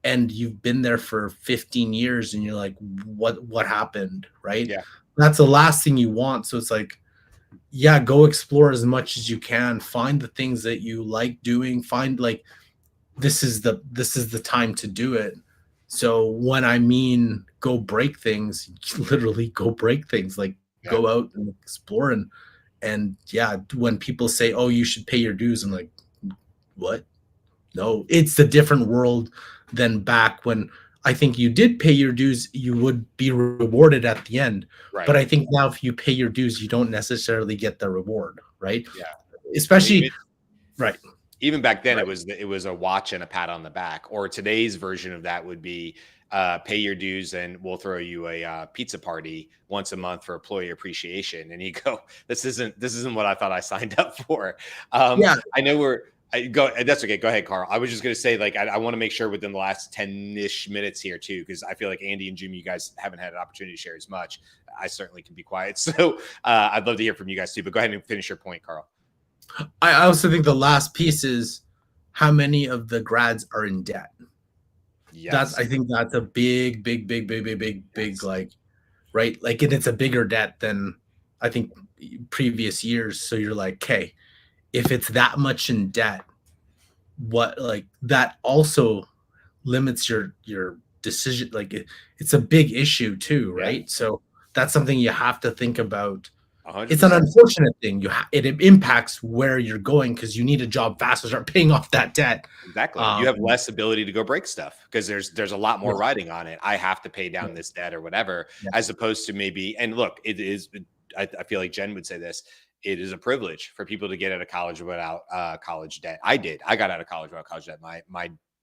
and you've been there for 15 years and you're like, what happened, right? Yeah. That's the last thing you want. So it's like, yeah, go explore as much as you can, find the things that you like doing, find like this is the time to do it. So when I mean go break things, literally go break things, like Yeah. go out and explore. And yeah, when people say, oh, you should pay your dues, I'm like, what? No, it's a different world than back when I think you did pay your dues, you would be rewarded at the end. Right. But I think now if you pay your dues, you don't necessarily get the reward, right? Yeah. Especially right. Even back then, Right. it was a watch and a pat on the back. Or today's version of that would be pay your dues and we'll throw you a pizza party once a month for employee appreciation. And you go, this isn't what I thought I signed up for. Yeah. I know that's okay. Go ahead, Carl. I was just going to say, like, I want to make sure within the last 10-ish minutes here too, because I feel like Andy and Jimmy, you guys haven't had an opportunity to share as much. I certainly can be quiet. So I'd love to hear from you guys too, but go ahead and finish your point, Carl. I also think the last piece is how many of the grads are in debt. Yes. I think that's a big, like, right? Like, and it's a bigger debt than I think previous years. So you're like, okay, if it's that much in debt, what, like, that also limits your decision. Like it's a big issue too, right? Yeah. So that's something you have to think about. 100%. It's an unfortunate thing. It impacts where you're going because you need a job fast to start paying off that debt. Exactly. You have less ability to go break stuff because there's a lot more riding on it. I have to pay down this debt or whatever, as opposed to maybe. And look, it is. I feel like Jen would say this. It is a privilege for people to get out of college without college debt. I did. I got out of college without college debt.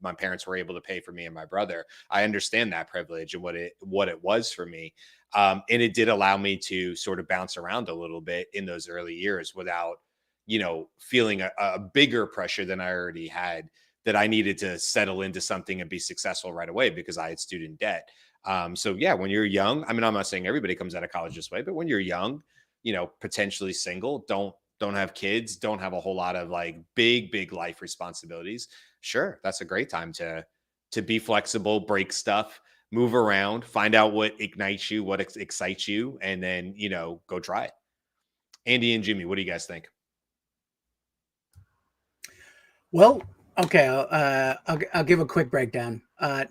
My parents were able to pay for me and my brother. I understand that privilege and what it was for me. And it did allow me to sort of bounce around a little bit in those early years without, feeling a bigger pressure than I already had, that I needed to settle into something and be successful right away because I had student debt. So yeah, when you're young, I mean, I'm not saying everybody comes out of college this way, but when you're young, potentially single, don't have kids, don't have a whole lot of like big life responsibilities. Sure, that's a great time to be flexible, break stuff, move around, find out what ignites you, what excites you, and then, go try it. Andy and Jimmy, what do you guys think? Well, okay, I'll give a quick breakdown.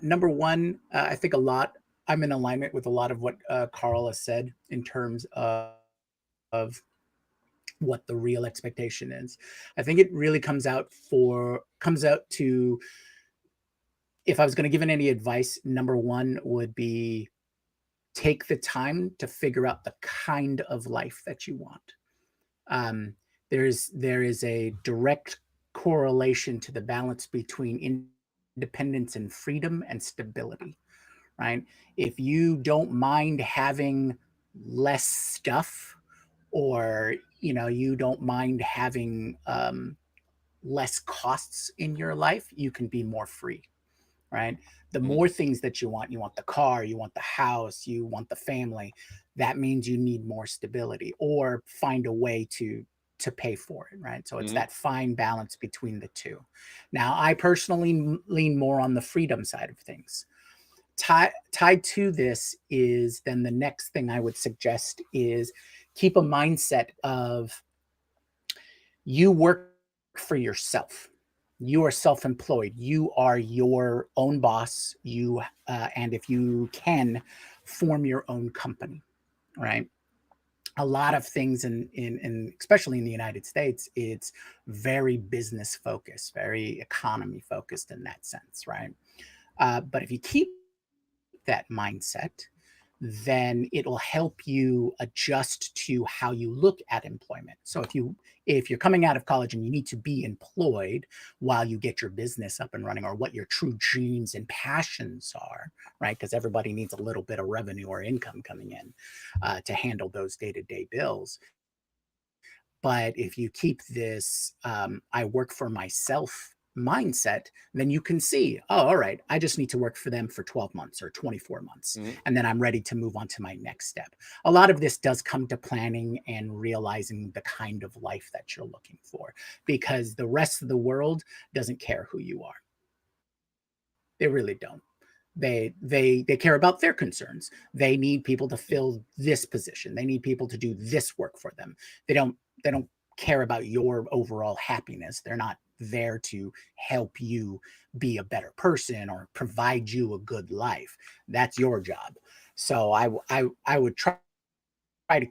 Number one, I think I'm in alignment with a lot of what Carl has said in terms of what the real expectation is. I think it really comes out to, if I was going to give it any advice, number one would be take the time to figure out the kind of life that you want. There is a direct correlation to the balance between independence and freedom and stability, right? If you don't mind having less stuff, or you don't mind having less costs in your life, you can be more free, right? The more things that you want the car, you want the house, you want the family, that means you need more stability or find a way to pay for it, right? So it's that fine balance between the two. Now, I personally lean more on the freedom side of things. Tied to this is then the next thing I would suggest is keep a mindset of you work for yourself. You are self-employed. You are your own boss. And if you can, form your own company, right? A lot of things in especially in the United States, it's very business focused, very economy focused in that sense, right? But if you keep that mindset, then it'll help you adjust to how you look at employment. So if you're coming out of college and you need to be employed while you get your business up and running, or what your true dreams and passions are, right? Because everybody needs a little bit of revenue or income coming in to handle those day-to-day bills. But if you keep this I work for myself mindset, then you can see, oh, all right, I just need to work for them for 12 months or 24 months. And then I'm ready to move on to my next step. A lot of this does come to planning and realizing the kind of life that you're looking for, because the rest of the world doesn't care who you are. They really don't. They care about their concerns. They need people to fill this position. They need people to do this work for them. They don't care about your overall happiness. They're not there to help you be a better person or provide you a good life. That's your job. So I would try to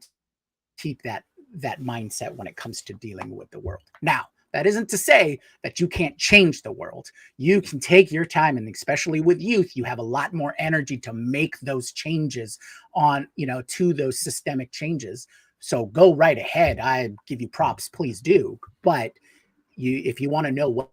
keep that mindset when it comes to dealing with the world. Now, that isn't to say that you can't change the world. You can take your time, and especially with youth, you have a lot more energy to make those changes to those systemic changes. So go right ahead. I give you props, please do. But if you want to know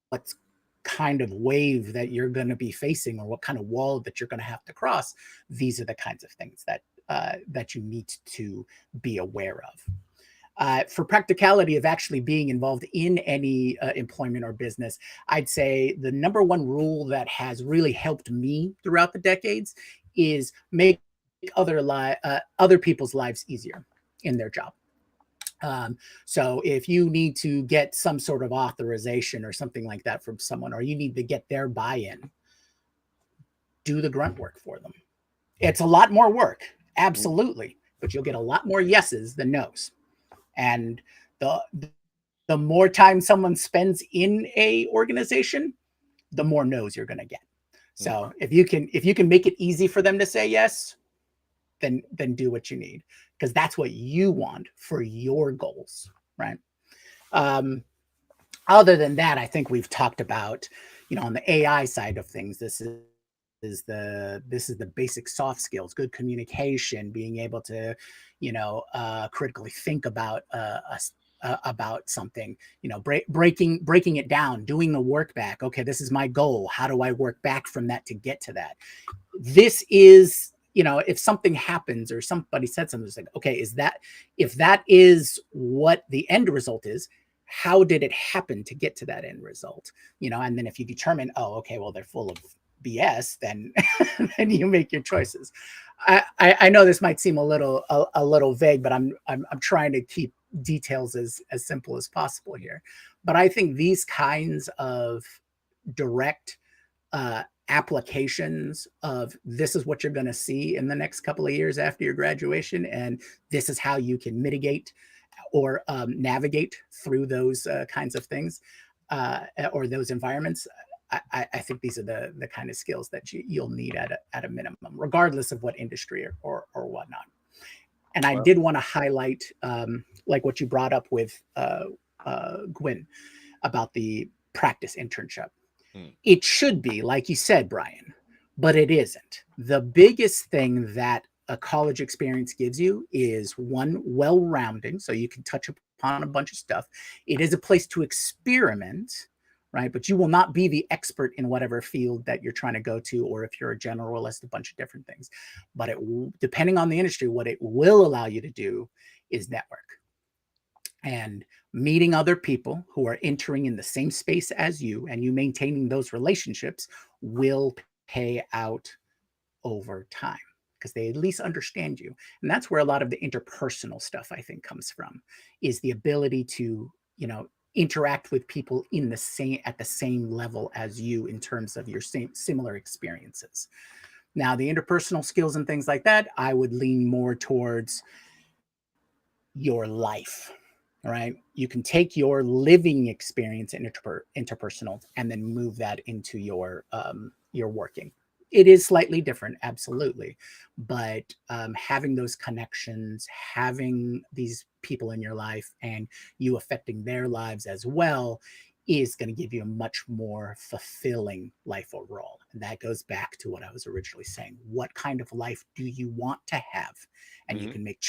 what's kind of wave that you're going to be facing, or what kind of wall that you're going to have to cross, these are the kinds of things that you need to be aware of. For practicality of actually being involved in any employment or business, I'd say the number one rule that has really helped me throughout the decades is make other people's lives easier in their job. So if you need to get some sort of authorization or something like that from someone, or you need to get their buy-in, do the grunt work for them. It's a lot more work, absolutely, but you'll get a lot more yeses than nos. And the more time someone spends in a organization, the more no's you're going to get. So if you can make it easy for them to say yes, then do what you need, because that's what you want for your goals, right? Other than that, I think we've talked about, on the AI side of things, this is the basic soft skills, good communication, being able to, critically think about something, breaking it down, doing the work back. Okay, this is my goal. How do I work back from that to get to that? This is, if something happens or somebody said something, it's like, okay, if that is what the end result is, how did it happen to get to that end result? And then if you determine, oh, okay, well, they're full of BS, then then you make your choices. I know this might seem a little vague, but I'm trying to keep details as simple as possible here. But I think these kinds of direct applications of, this is what you're going to see in the next couple of years after your graduation, and this is how you can mitigate or navigate through those kinds of things or those environments. I think these are the kind of skills that you'll need at a minimum, regardless of what industry or whatnot. And I Well, did want to highlight, like what you brought up with Gwyn about the practice internship. Hmm. It should be, like you said, Brian, but it isn't. The biggest thing that a college experience gives you is one, well-rounding, so you can touch upon a bunch of stuff. It is a place to experiment, right? But you will not be the expert in whatever field that you're trying to go to, or if you're a generalist, a bunch of different things. But it, depending on the industry, what it will allow you to do is network and meeting other people who are entering in the same space as you, and you maintaining those relationships will pay out over time because they at least understand you. And that's where a lot of the interpersonal stuff, I think, comes from, is the ability to, you know, interact with people in the same, at the same level as you in terms of your similar experiences. Now, the interpersonal skills and things like that, I would lean more towards your life. Right? You can take your living experience in interpersonal and then move that into your working. It is slightly different, absolutely, but having those connections, having these people in your life, and you affecting their lives as well, is going to give you a much more fulfilling life overall. And that goes back to what I was originally saying. What kind of life do you want to have? And you can make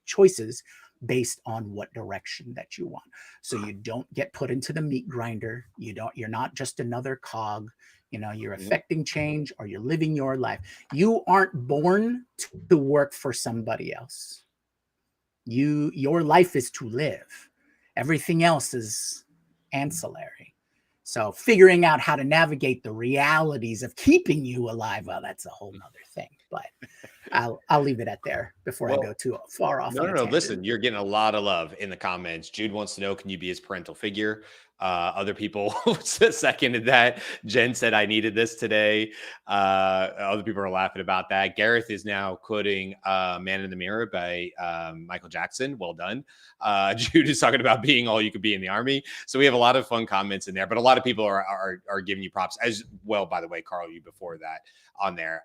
choices based on what direction that you want. So you don't get put into the meat grinder. You're not just another cog. You know, you're affecting change, or you're living your life. You aren't born to work for somebody else. Your life is to live. Everything else is ancillary. So figuring out how to navigate the realities of keeping you alive, well, that's a whole nother thing. But I'll leave it at there before I go too far off. No. Listen, you're getting a lot of love in the comments. Jude wants to know, can you be his parental figure? Other people seconded that. Jen said, I needed this today. Other people are laughing about that. Gareth is now quoting Man in the Mirror by Michael Jackson. Well done. Jude is talking about being all you could be in the Army. So we have a lot of fun comments in there, but a lot of people are giving you props as well. By the way, Carl, you before that on there.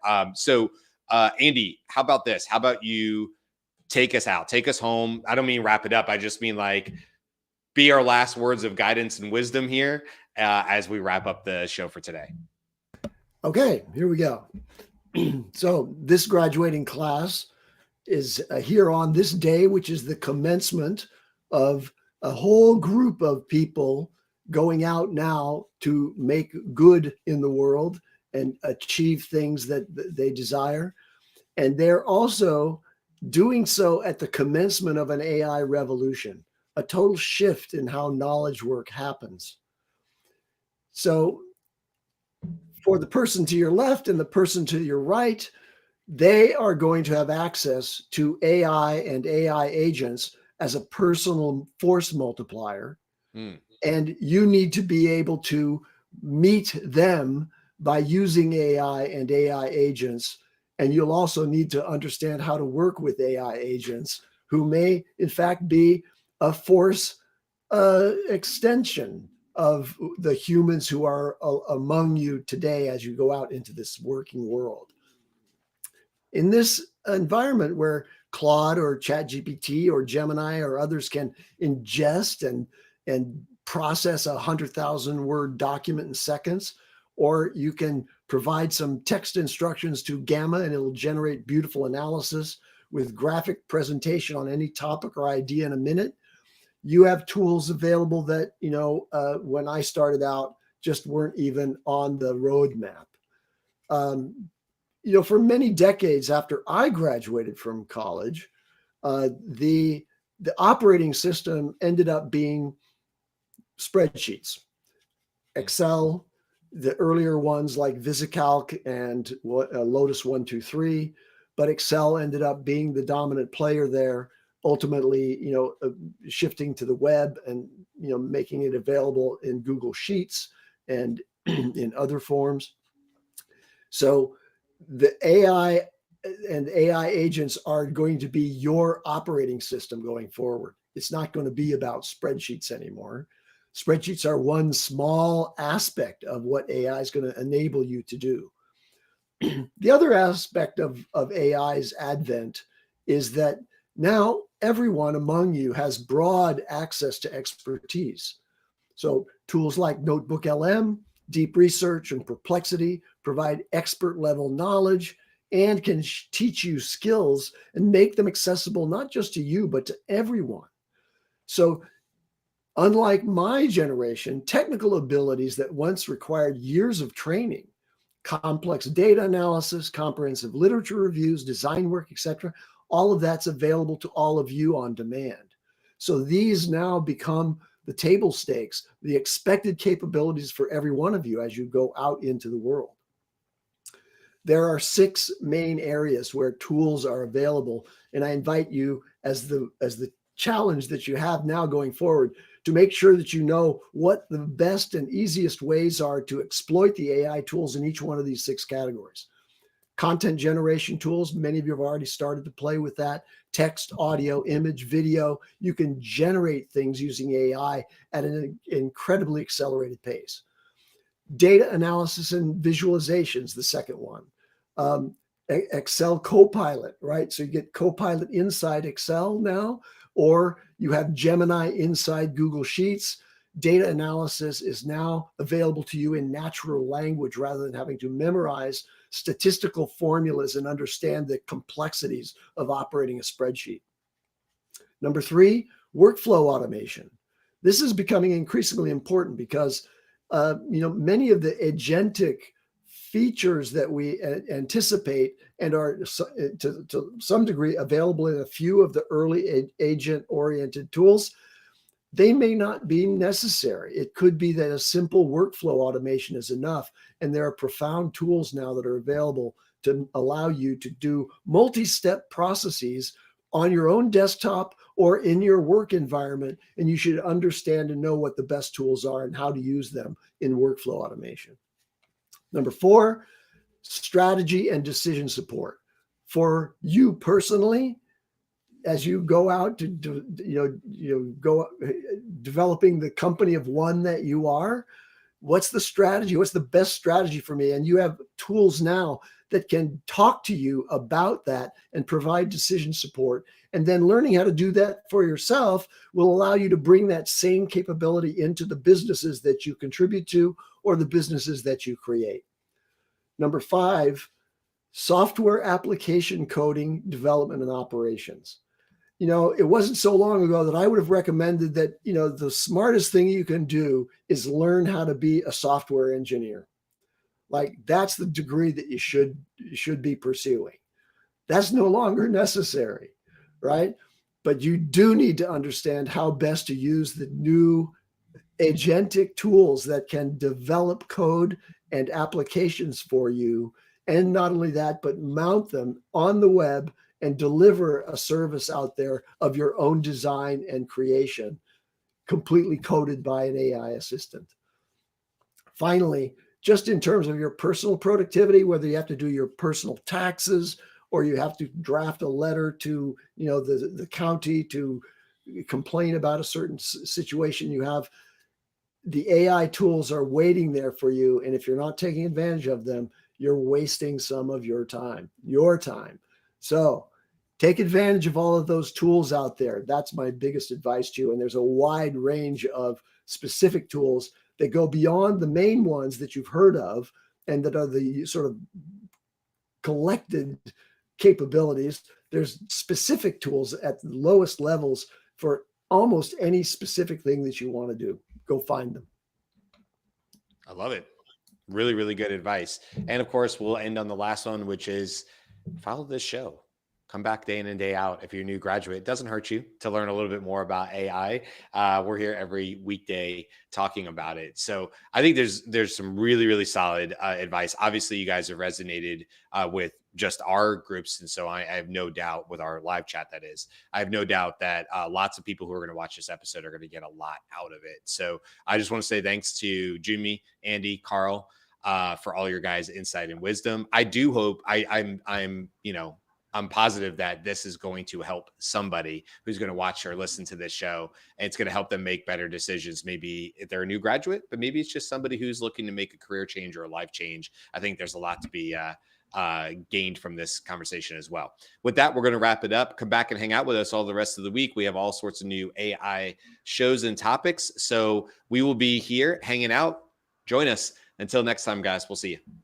Andy, how about this? How about you take us out, take us home? I don't mean wrap it up. I just mean like be our last words of guidance and wisdom here as we wrap up the show for today. Okay, here we go. So this graduating class is here on this day, which is the commencement of a whole group of people going out now to make good in the world and achieve things that they desire. And they're also doing so at the commencement of an AI revolution, a total shift in how knowledge work happens. So for the person to your left and the person to your right, they are going to have access to AI and AI agents as a personal force multiplier. And you need to be able to meet them by using AI and AI agents. And you'll also need to understand how to work with AI agents who may, in fact, be a force extension of the humans who are among you today as you go out into this working world. In this environment where Claude or ChatGPT or Gemini or others can ingest and process 100,000 word document in seconds, or you can provide some text instructions to Gamma and it'll generate beautiful analysis with graphic presentation on any topic or idea in a minute. You have tools available that, when I started out, just weren't even on the roadmap. For many decades after I graduated from college, the operating system ended up being spreadsheets, Excel, the earlier ones like VisiCalc and Lotus 1-2-3, but Excel ended up being the dominant player there, ultimately, shifting to the web and, making it available in Google Sheets and in other forms. So the AI and AI agents are going to be your operating system going forward. It's not going to be about spreadsheets anymore. Spreadsheets are one small aspect of what AI is going to enable you to do. The other aspect of AI's advent is that Now, everyone among you has broad access to expertise. So tools like Notebook LM, Deep Research, and Perplexity provide expert level knowledge and can teach you skills and make them accessible not just to you, but to everyone. So unlike my generation, technical abilities that once required years of training, complex data analysis, comprehensive literature reviews, design work, etc., all of that's available to all of you on demand. So these now become the table stakes, the expected capabilities for every one of you as you go out into the world. There are 6 main areas where tools are available, and I invite you as the challenge that you have now going forward to make sure that you know what the best and easiest ways are to exploit the AI tools in each one of these 6 categories. Content generation tools, many of you have already started to play with that. Text, audio, image, video. You can generate things using AI at an incredibly accelerated pace. Data analysis and visualizations, the second one. Excel Copilot, right? So you get Copilot inside Excel now, or you have Gemini inside Google Sheets. Data analysis is now available to you in natural language rather than having to memorize statistical formulas and understand the complexities of operating a spreadsheet. Number 3, workflow automation. This is becoming increasingly important because many of the agentic features that we anticipate and are to some degree available in a few of the early agent-oriented tools, they may not be necessary. It could be that a simple workflow automation is enough. And there are profound tools now that are available to allow you to do multi-step processes on your own desktop or in your work environment. And you should understand and know what the best tools are and how to use them in workflow automation. Number 4, strategy and decision support. For you personally, as you go out to go developing the company of one that you are, what's the strategy? What's the best strategy for me? And you have tools now that can talk to you about that and provide decision support. And then learning how to do that for yourself will allow you to bring that same capability into the businesses that you contribute to or the businesses that you create. Number 5, software application coding, development, and operations. It wasn't so long ago that I would have recommended that, the smartest thing you can do is learn how to be a software engineer. Like that's the degree that you should be pursuing. That's no longer necessary, right? But you do need to understand how best to use the new agentic tools that can develop code and applications for you. And not only that, but mount them on the web and deliver a service out there of your own design and creation, completely coded by an AI assistant. Finally, just in terms of your personal productivity, whether you have to do your personal taxes or you have to draft a letter to the county to complain about a certain situation you have, the AI tools are waiting there for you. And if you're not taking advantage of them, you're wasting some of your time. So take advantage of all of those tools out there. That's my biggest advice to you. And there's a wide range of specific tools that go beyond the main ones that you've heard of and that are the sort of collected capabilities. There's specific tools at the lowest levels for almost any specific thing that you want to do. Go find them. I love it. Really, really good advice. And of course, we'll end on the last one, which is follow this show. Come back day in and day out. If you're a new graduate, it doesn't hurt you to learn a little bit more about AI. We're here every weekday talking about it. So I think there's some really, really solid advice. Obviously, you guys have resonated with just our groups. And so I have no doubt with our live chat, that is, I have no doubt that lots of people who are going to watch this episode are going to get a lot out of it. So I just want to say thanks to Jimmy, Andy, Carl, for all your guys' insight and wisdom. I do hope I'm positive that this is going to help somebody who's going to watch or listen to this show, and it's going to help them make better decisions. Maybe if they're a new graduate, but maybe it's just somebody who's looking to make a career change or a life change. I think there's a lot to be gained from this conversation as well. With that, we're going to wrap it up. Come back and hang out with us all the rest of the week. We have all sorts of new AI shows and topics. So we will be here hanging out. Join us. Until next time, guys, we'll see you.